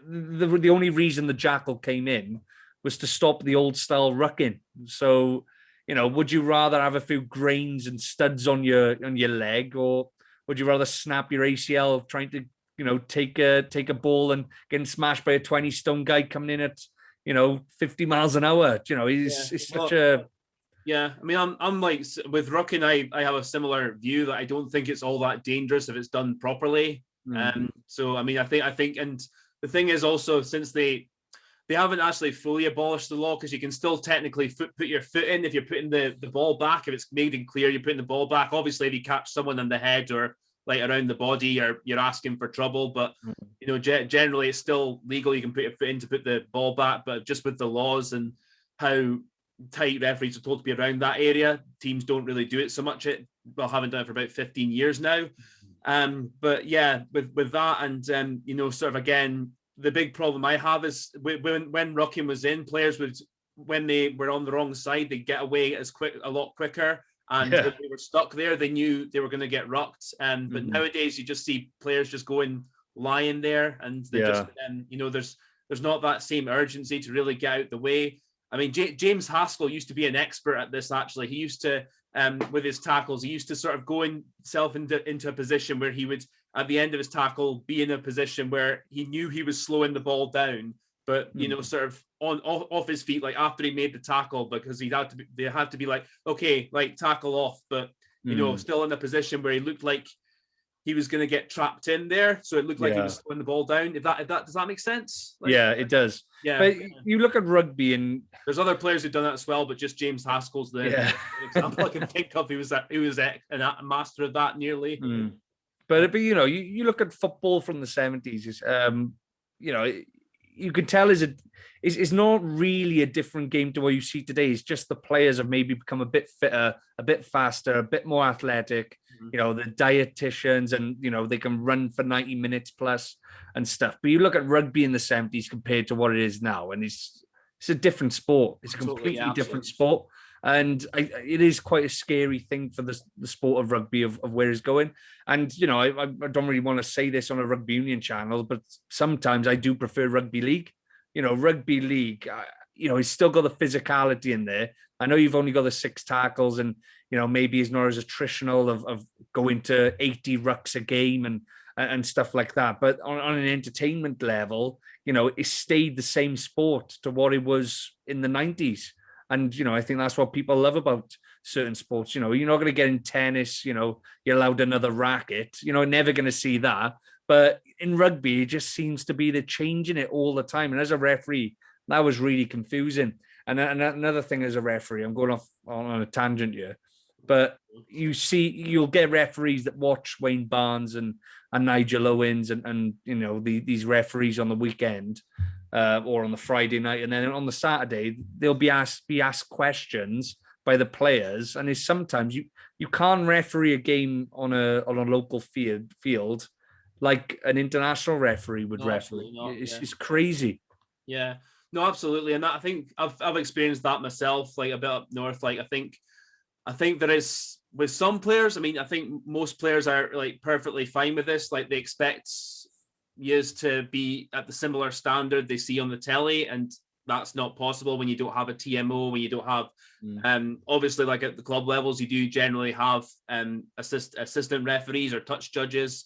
the only reason the jackal came in was to stop the old style rucking. So, would you rather have a few grains and studs on your leg, or would you rather snap your ACL trying to, take a ball and getting smashed by a 20-stone guy coming in at, 50 miles an hour? It's such a Yeah, I mean, I'm like with Ruck, and I have a similar view that I don't think it's all that dangerous if it's done properly. So I mean, I think, and the thing is also, since they haven't actually fully abolished the law, because you can still technically put your foot in if you're putting the ball back. If it's made it clear you're putting the ball back, obviously if you catch someone in the head or like around the body, you're asking for trouble. But generally it's still legal. You can put your foot in to put the ball back, but just with the laws and how tight referees are told to be around that area, teams don't really do it so much. Haven't done it for about 15 years now. But yeah, with that, and sort of again, the big problem I have is when Rucking was in, players would, when they were on the wrong side, they'd get away a lot quicker. And if they were stuck there, they knew they were going to get rucked. But nowadays, you just see players just going lying there, and they just, there's not that same urgency to really get out the way. I mean, James Haskell used to be an expert at this. Actually, he used to, with his tackles, he used to sort of go himself into a position where he would, at the end of his tackle, be in a position where he knew he was slowing the ball down, but sort of off his feet, like after he made the tackle, because they had to be like, okay, like tackle off, but still in a position where he looked like he was going to get trapped in there, so it looked like he was slowing the ball down. If that does that make sense? Like, it does. Yeah, but you look at rugby, and there's other players who've done that as well, but just James Haskell's the example I can think of. He was a master of that nearly. But you look at football from the 70s. You can tell is not really a different game to what you see today. It's just the players have maybe become a bit fitter, a bit faster, a bit more athletic. The dietitians, and they can run for 90 minutes plus and stuff. But you look at rugby in the 70s compared to what it is now, and it's a different sport. It's a completely different sport. And it is quite a scary thing for the sport of rugby of where it's going. And, I don't really want to say this on a rugby union channel, but sometimes I do prefer rugby league. Rugby league, it's still got the physicality in there. I know you've only got the 6 tackles, and, maybe it's not as attritional of going to 80 rucks a game and stuff like that. But on an entertainment level, it stayed the same sport to what it was in the 90s. And, I think that's what people love about certain sports. You're not going to get in tennis, you're allowed another racket. Never going to see that. But in rugby, it just seems to be they're changing it all the time. And as a referee, that was really confusing. And another thing as a referee, I'm going off on a tangent here, but you'll get referees that watch Wayne Barnes and Nigel Owens and these referees on the weekend. Or on the Friday night, and then on the Saturday they'll be asked questions by the players, and it's sometimes you can't referee a game on a local field like an international referee would referee. It's crazy. Yeah, no, absolutely, and that, I think I've experienced that myself, like a bit up north. Like I think there is, with some players, I mean, I think most players are like perfectly fine with this. Like they expect is to be at the similar standard they see on the telly, and that's not possible when you don't have a TMO, when you don't have obviously, like at the club levels, you do generally have assistant referees or touch judges,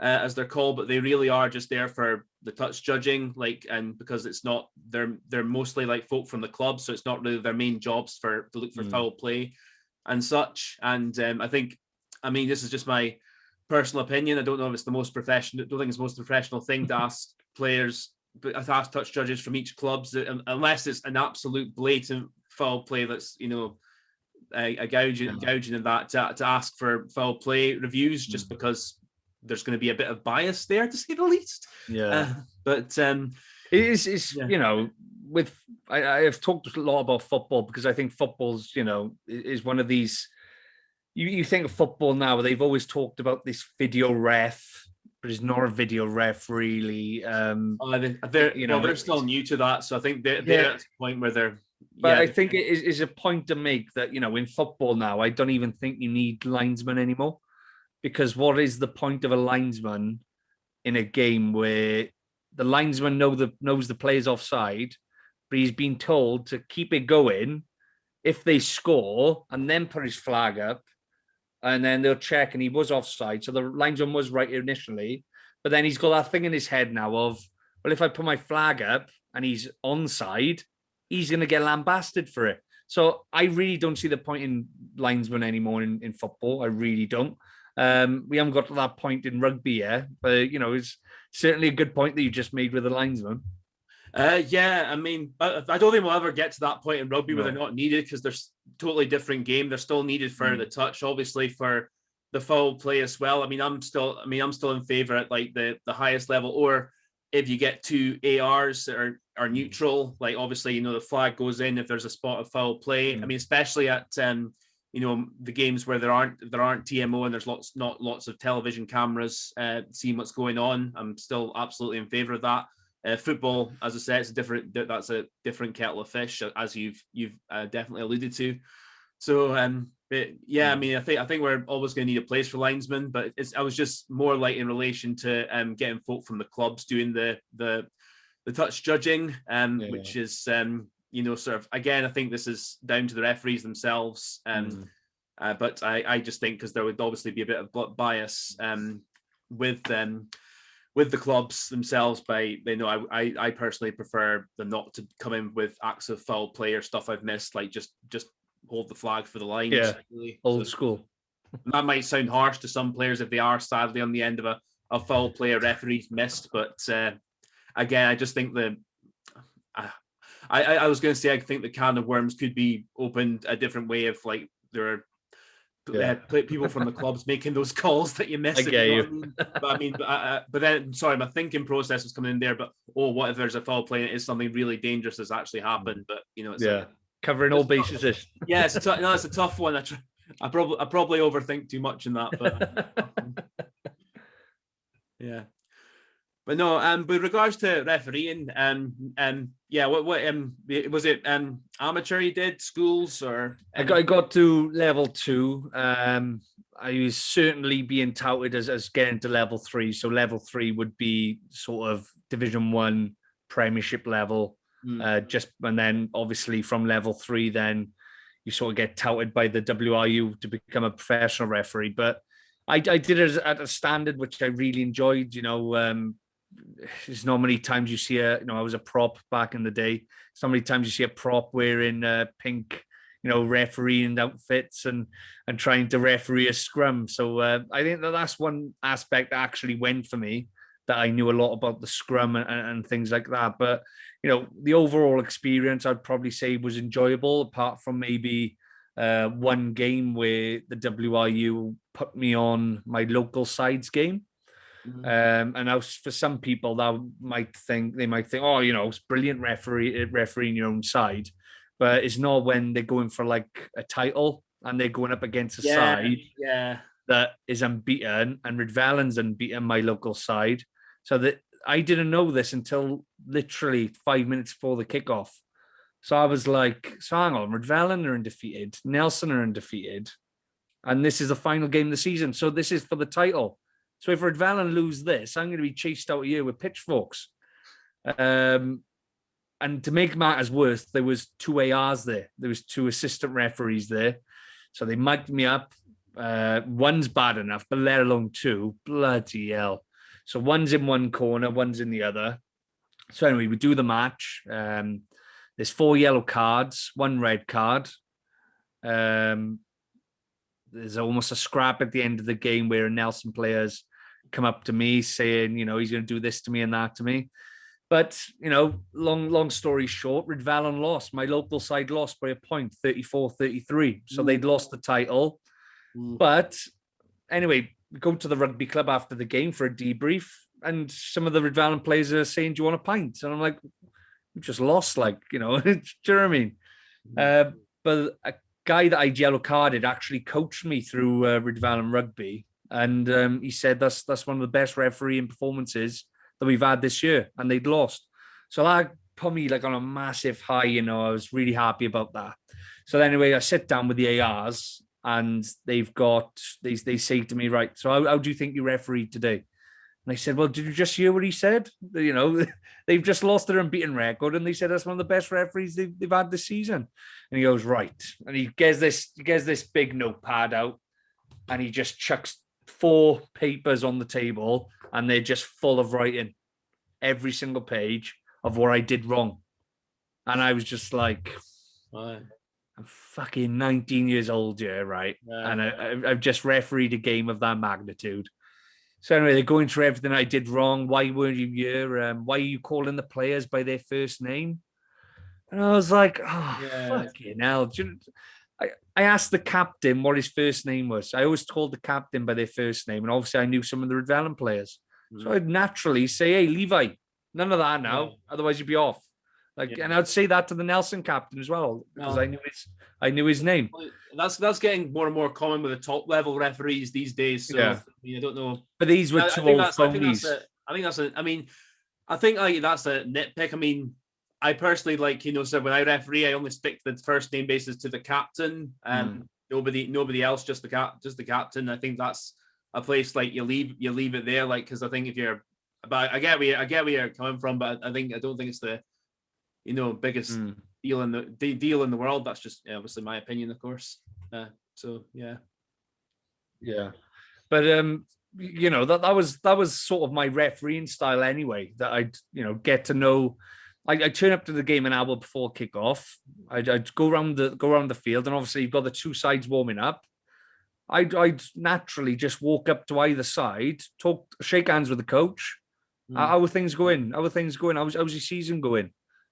as they're called, but they really are just there for the touch judging, like, and because it's not, they're mostly like folk from the club, so it's not really their main jobs to look for foul play and such. And I think, I mean, this is just my personal opinion. I don't know if it's the most professional. I don't think it's the most professional thing to ask players, but to ask touch judges from each club, unless it's an absolute blatant foul play that's a gouging in that, to ask for foul play reviews, just because there's going to be a bit of bias there, to say the least. But it's with I've talked a lot about football because I think football's is one of these. You think of football now, they've always talked about this video ref, but it's not a video ref really. They're still new to that, so I think they're at the point where they're. But I think it is a point to make that in football now, I don't even think you need linesmen anymore, because what is the point of a linesman in a game where the linesman knows the player's offside, but he's been told to keep it going if they score and then put his flag up. And then they'll check, and he was offside. So the linesman was right initially. But then he's got that thing in his head now of, well, if I put my flag up and he's onside, he's going to get lambasted for it. So I really don't see the point in linesmen anymore in football. I really don't. We haven't got to that point in rugby yet, but it's certainly a good point that you just made with the linesman. Yeah, I mean, I don't think we'll ever get to that point in rugby where they're not needed, because there's totally different game. They're still needed for the touch, obviously for the foul play as well. I mean, I'm still in favor at like the highest level, or if you get two ARs that are neutral, like obviously the flag goes in if there's a spot of foul play. I mean, especially at the games where there aren't TMO and there's not lots of television cameras seeing what's going on. I'm still absolutely in favor of that. Football, as I said, that's a different kettle of fish, as you've definitely alluded to. So, but yeah, I mean, I think we're always going to need a place for linesmen, but I was just more like in relation to getting folk from the clubs doing the touch judging, which is sort of, again, I think this is down to the referees themselves, but I just think because there would obviously be a bit of bias with the clubs themselves. I personally prefer them not to come in with acts of foul play or stuff I've missed, like just hold the flag for the lines. Yeah, really. Old school. That might sound harsh to some players if they are sadly on the end of a foul play a referee's missed, but again, I just think I was going to say I think the can of worms could be opened a different way if like there are people from the clubs making those calls that you miss. I get you. But then, sorry, my thinking process was coming in there. But what if there's a foul play and it is something really dangerous that's actually happened? But it's covering all bases. Yeah, it's a tough one. I probably overthink too much in that, but yeah. But no, with regards to refereeing, what was it? Amateur you did, schools, or I got to level 2. I was certainly being touted as getting to level 3. So level 3 would be sort of Division 1 Premiership level. And then obviously from level 3, then you sort of get touted by the WRU to become a professional referee. But I did it at a standard which I really enjoyed. There's not many times you see I was a prop back in the day. So many times you see a prop wearing pink, refereeing outfits and trying to referee a scrum. So I think that's one aspect that actually went for me, that I knew a lot about the scrum and things like that. But, the overall experience I'd probably say was enjoyable, apart from maybe one game where the WRU put me on my local sides game. And for some people they might think, oh, it's brilliant refereeing your own side, but it's not when they're going for like a title and they're going up against a side that is unbeaten, and Rydvalen's unbeaten, my local side. So that I didn't know this until literally 5 minutes before the kickoff. So I was like, so hang on, Rydvalen are undefeated, Nelson are undefeated, and this is the final game of the season. So this is for the title. So if Rydvalen lose this, I'm going to be chased out of here with pitchforks. And to make matters worse, there was 2 ARs there. There was 2 assistant referees there. So they mic'd me up. One's bad enough, but let alone 2. Bloody hell. So one's in one corner, one's in the other. So anyway, we do the match. There's 4 yellow cards, 1 red card. There's almost a scrap at the end of the game where Nelson players come up to me saying, he's going to do this to me and that to me. But, long story short, Rydvalen lost. My local side lost by a point, 34-33. So they'd lost the title. But anyway, we go to the rugby club after the game for a debrief, and some of the Rydvalen players are saying, do you want a pint? And I'm like, we just lost, do you know what I mean? But a guy that I yellow carded actually coached me through Rydvalen rugby. And he said that's one of the best refereeing performances that we've had this year, and they'd lost. So that put me like on a massive high. I was really happy about that. So anyway, I sit down with the ARs, and they say to me, right, so how do you think you refereed today? And I said, well, did you just hear what he said? They've just lost their unbeaten record, and they said that's one of the best referees they've had this season. And he goes, right. And he gets this big notepad out, and he just chucks 4 papers on the table, and they're just full of writing, every single page of what I did wrong. And I was just like, I'm fucking 19 years old here, right? And I've just refereed a game of that magnitude. So anyway, they're going through everything I did wrong. Why weren't you here? Why are you calling the players by their first name? And I was like, oh, fucking hell. I asked the captain what his first name was. I always told the captain by their first name. And obviously I knew some of the Red players. So I'd naturally say, hey, Levi, none of that now. Otherwise you'd be off. And I'd say that to the Nelson captain as well, because I knew his name. That's getting more and more common with the top level referees these days. So I don't know. But these were two old phonies. I think that's a nitpick. I mean, I personally so when I referee, I only stick to the first name basis to the captain. Nobody else, just the captain. I think that's a place you leave it there, because I think if you're, but I get where you're coming from, but I don't think it's the biggest deal in the world. That's just obviously my opinion, of course. So yeah. But that was sort of my refereeing style anyway. That I'd get to know. I'd turn up to the game an hour before kickoff. I'd go around the field, and obviously you've got the two sides warming up. I'd naturally just walk up to either side, shake hands with the coach. How are things going? How's your season going?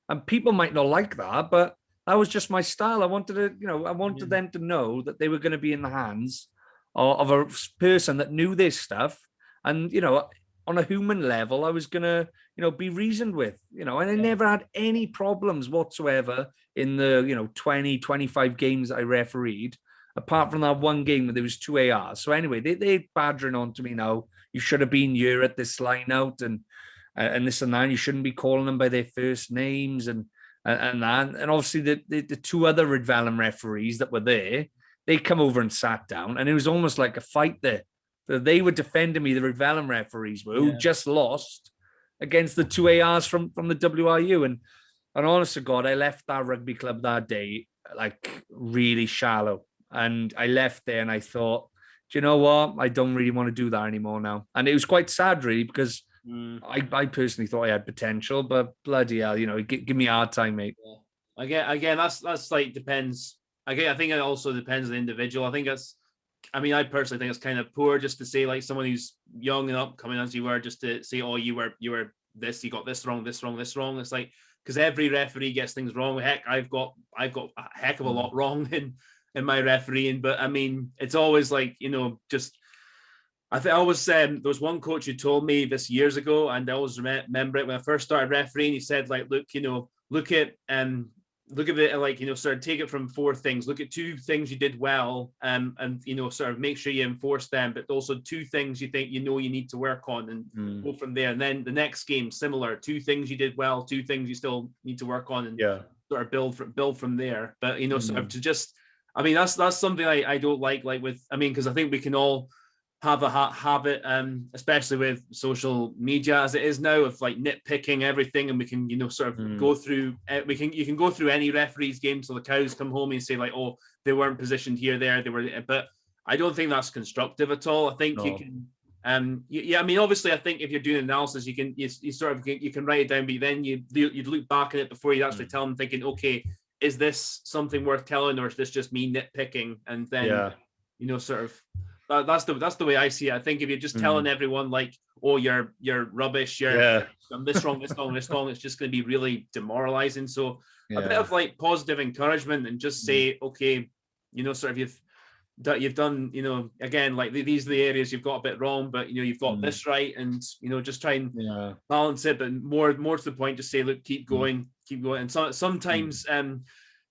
And people might not like that, but that was just my style. I wanted them to know that they were going to be in the hands of a person that knew this stuff. And, on a human level, I was going to, be reasoned with, and I never had any problems whatsoever in the, 20, 25 games that I refereed, apart from that one game where there was 2 ARs. So anyway, they're badgering on to me now. You should have been here at this line out and this and that. You shouldn't be calling them by their first names and that. And obviously the two other Red referees that were there, they come over and sat down, and it was almost like a fight there. So they were defending me, the Red referees were, who just lost against the 2 ARs from the WRU. And honest to God, I left that rugby club that day really shallow. And I left there and I thought, do you know what? I don't really want to do that anymore now. And it was quite sad, really, because I personally thought I had potential, but bloody hell, give me a hard time, mate. Again, that's depends. Again, I think it also depends on the individual. I personally think it's kind of poor just to say someone who's young and upcoming as you were, just to say, oh, you were this, you got this wrong. It's because every referee gets things wrong. Heck, I've got a heck of a lot wrong in my refereeing, but I mean, it's always just. I think there was one coach who told me this years ago, and I always remember it when I first started refereeing. He said, look at it, sort of take it from 4 things. Look at 2 things you did well, and sort of make sure you enforce them, but also 2 things you think you need to work on, and go from there. And then the next game, similar, 2 things you did well, 2 things you still need to work on, and sort of build from there. But sort of to just, I mean, that's something I don't like because I think we can all have a habit, especially with social media as it is now, of nitpicking everything, and we can sort of go through. You can go through any referee's game till the cows come home and say oh, they weren't positioned here, there, they were. But I don't think that's constructive at all. I think you can. I mean, obviously, I think if you're doing analysis, you can you can write it down, but then you'd look back at it before you actually tell them, thinking, okay, is this something worth telling, or is this just me nitpicking? And then sort of. That's the way I see it. I think if you're just telling everyone oh, you're rubbish, you're this wrong, it's just going to be really demoralizing. So a bit of positive encouragement, and just say, okay, sort of you've done, again, these are the areas you've got a bit wrong, but you've got this right, and just try and balance it. But more to the point, just say, look, keep going. And sometimes, but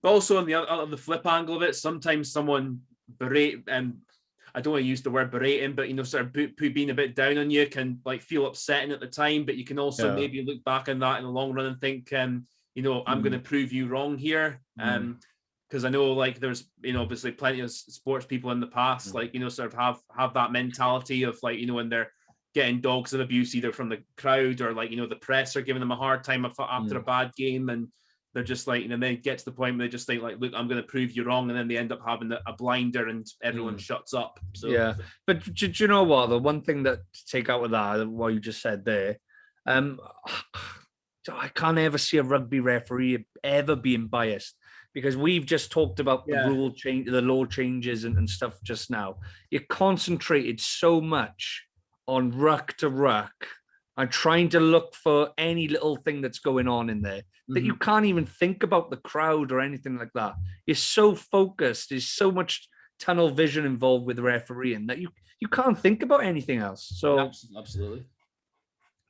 also on the flip angle of it, sometimes someone berate and. I don't want to use the word berating, but sort of being a bit down on you can feel upsetting at the time, but you can also maybe look back on that in the long run and think, I'm going to prove you wrong here, because I know there's obviously plenty of sports people in the past sort of have that mentality of when they're getting dogs of abuse either from the crowd or the press are giving them a hard time after a bad game, and they're just they get to the point where they just think look, I'm going to prove you wrong, and then they end up having a blinder and everyone shuts up. So but do you know what, the one thing that to take out of that, what you just said there, I can't ever see a rugby referee ever being biased. because we've just talked about the Yeah. rule change, the law changes and stuff just now. You're concentrated so much on ruck to ruck and trying to look for any little thing that's going on in there that you can't even think about the crowd or anything like that. You're so focused. There's so much tunnel vision involved with refereeing that you can't think about anything else. So absolutely.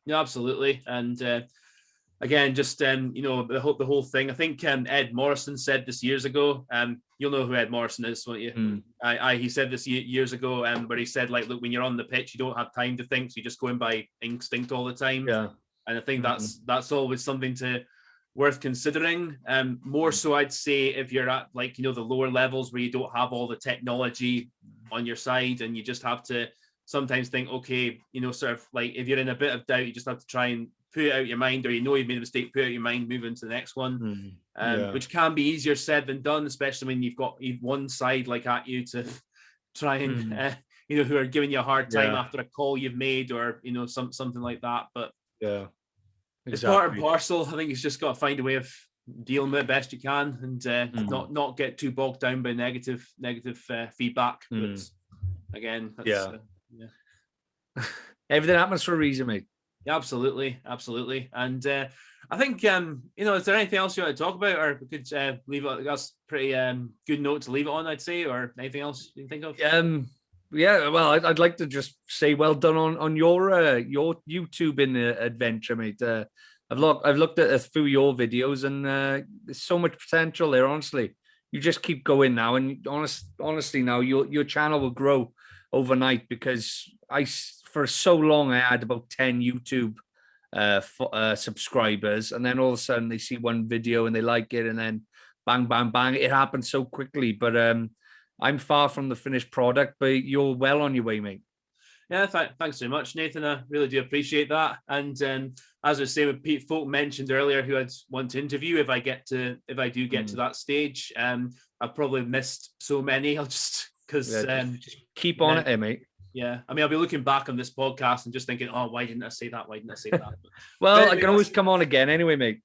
Yeah, absolutely. And again, just the whole thing. I think Ed Morrison said this years ago. You'll know who Ed Morrison is, won't you? He said this years ago, where he said, like, look, when you're on the pitch, you don't have time to think, so you're just going by instinct all the time. Yeah. And I think that's always something worth considering. More so, I'd say, if you're at, like, the lower levels where you don't have all the technology on your side, and you just have to sometimes think, okay, sort of like, if you're in a bit of doubt, you just have to try and put it out your mind, or you've made a mistake, put it out your mind, move into the next one, which can be easier said than done, especially when you've got one side like at you to try and who are giving you a hard time after a call you've made, or something like that. But it's part and parcel. I think you've just got to find a way of dealing with it best you can, and not get too bogged down by negative feedback. But again, everything happens for a reason, mate. Yeah, absolutely. And I think, is there anything else you want to talk about, or we could leave it? That's pretty good note to leave it on, I'd say, or anything else you can think of? Yeah, well, I'd like to just say well done on your YouTube adventure, mate. I've looked at a few of your videos, and there's so much potential there. Honestly, you just keep going now, and honestly, now your channel will grow overnight, because for so long I had about 10 YouTube subscribers, and then all of a sudden they see one video and they like it, and then bang, bang, bang, it happens so quickly. But I'm far from the finished product, but you're well on your way, mate. Yeah, thanks so much, Nathan. I really do appreciate that. And as I was saying, with Pete, folk mentioned earlier who I'd want to interview if I do get to that stage. I've probably missed so many. I'll just just keep on it, mate. Yeah, I mean, I'll be looking back on this podcast and just thinking, oh, why didn't I say that? Why didn't I say that? Well, I can always come on again anyway, mate.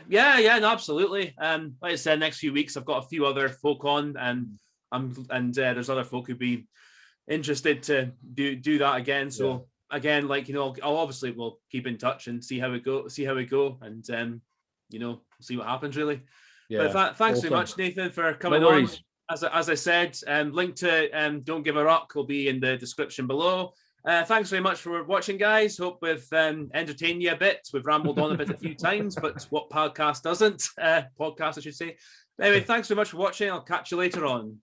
Yeah, no, absolutely. Like I said, next few weeks I've got a few other folk on, and there's other folk who'd be interested to do that again. So again, like, I'll obviously we'll keep in touch and see how we go, and see what happens, really. Yeah. But thanks so much, Nathan, for coming on. As I said, link to Don't Give a Ruck will be in the description below. Thanks very much for watching, guys. Hope we've entertained you a bit. We've rambled on a few times, but what podcast doesn't? Podcast, I should say. Anyway, thanks so much for watching. I'll catch you later on.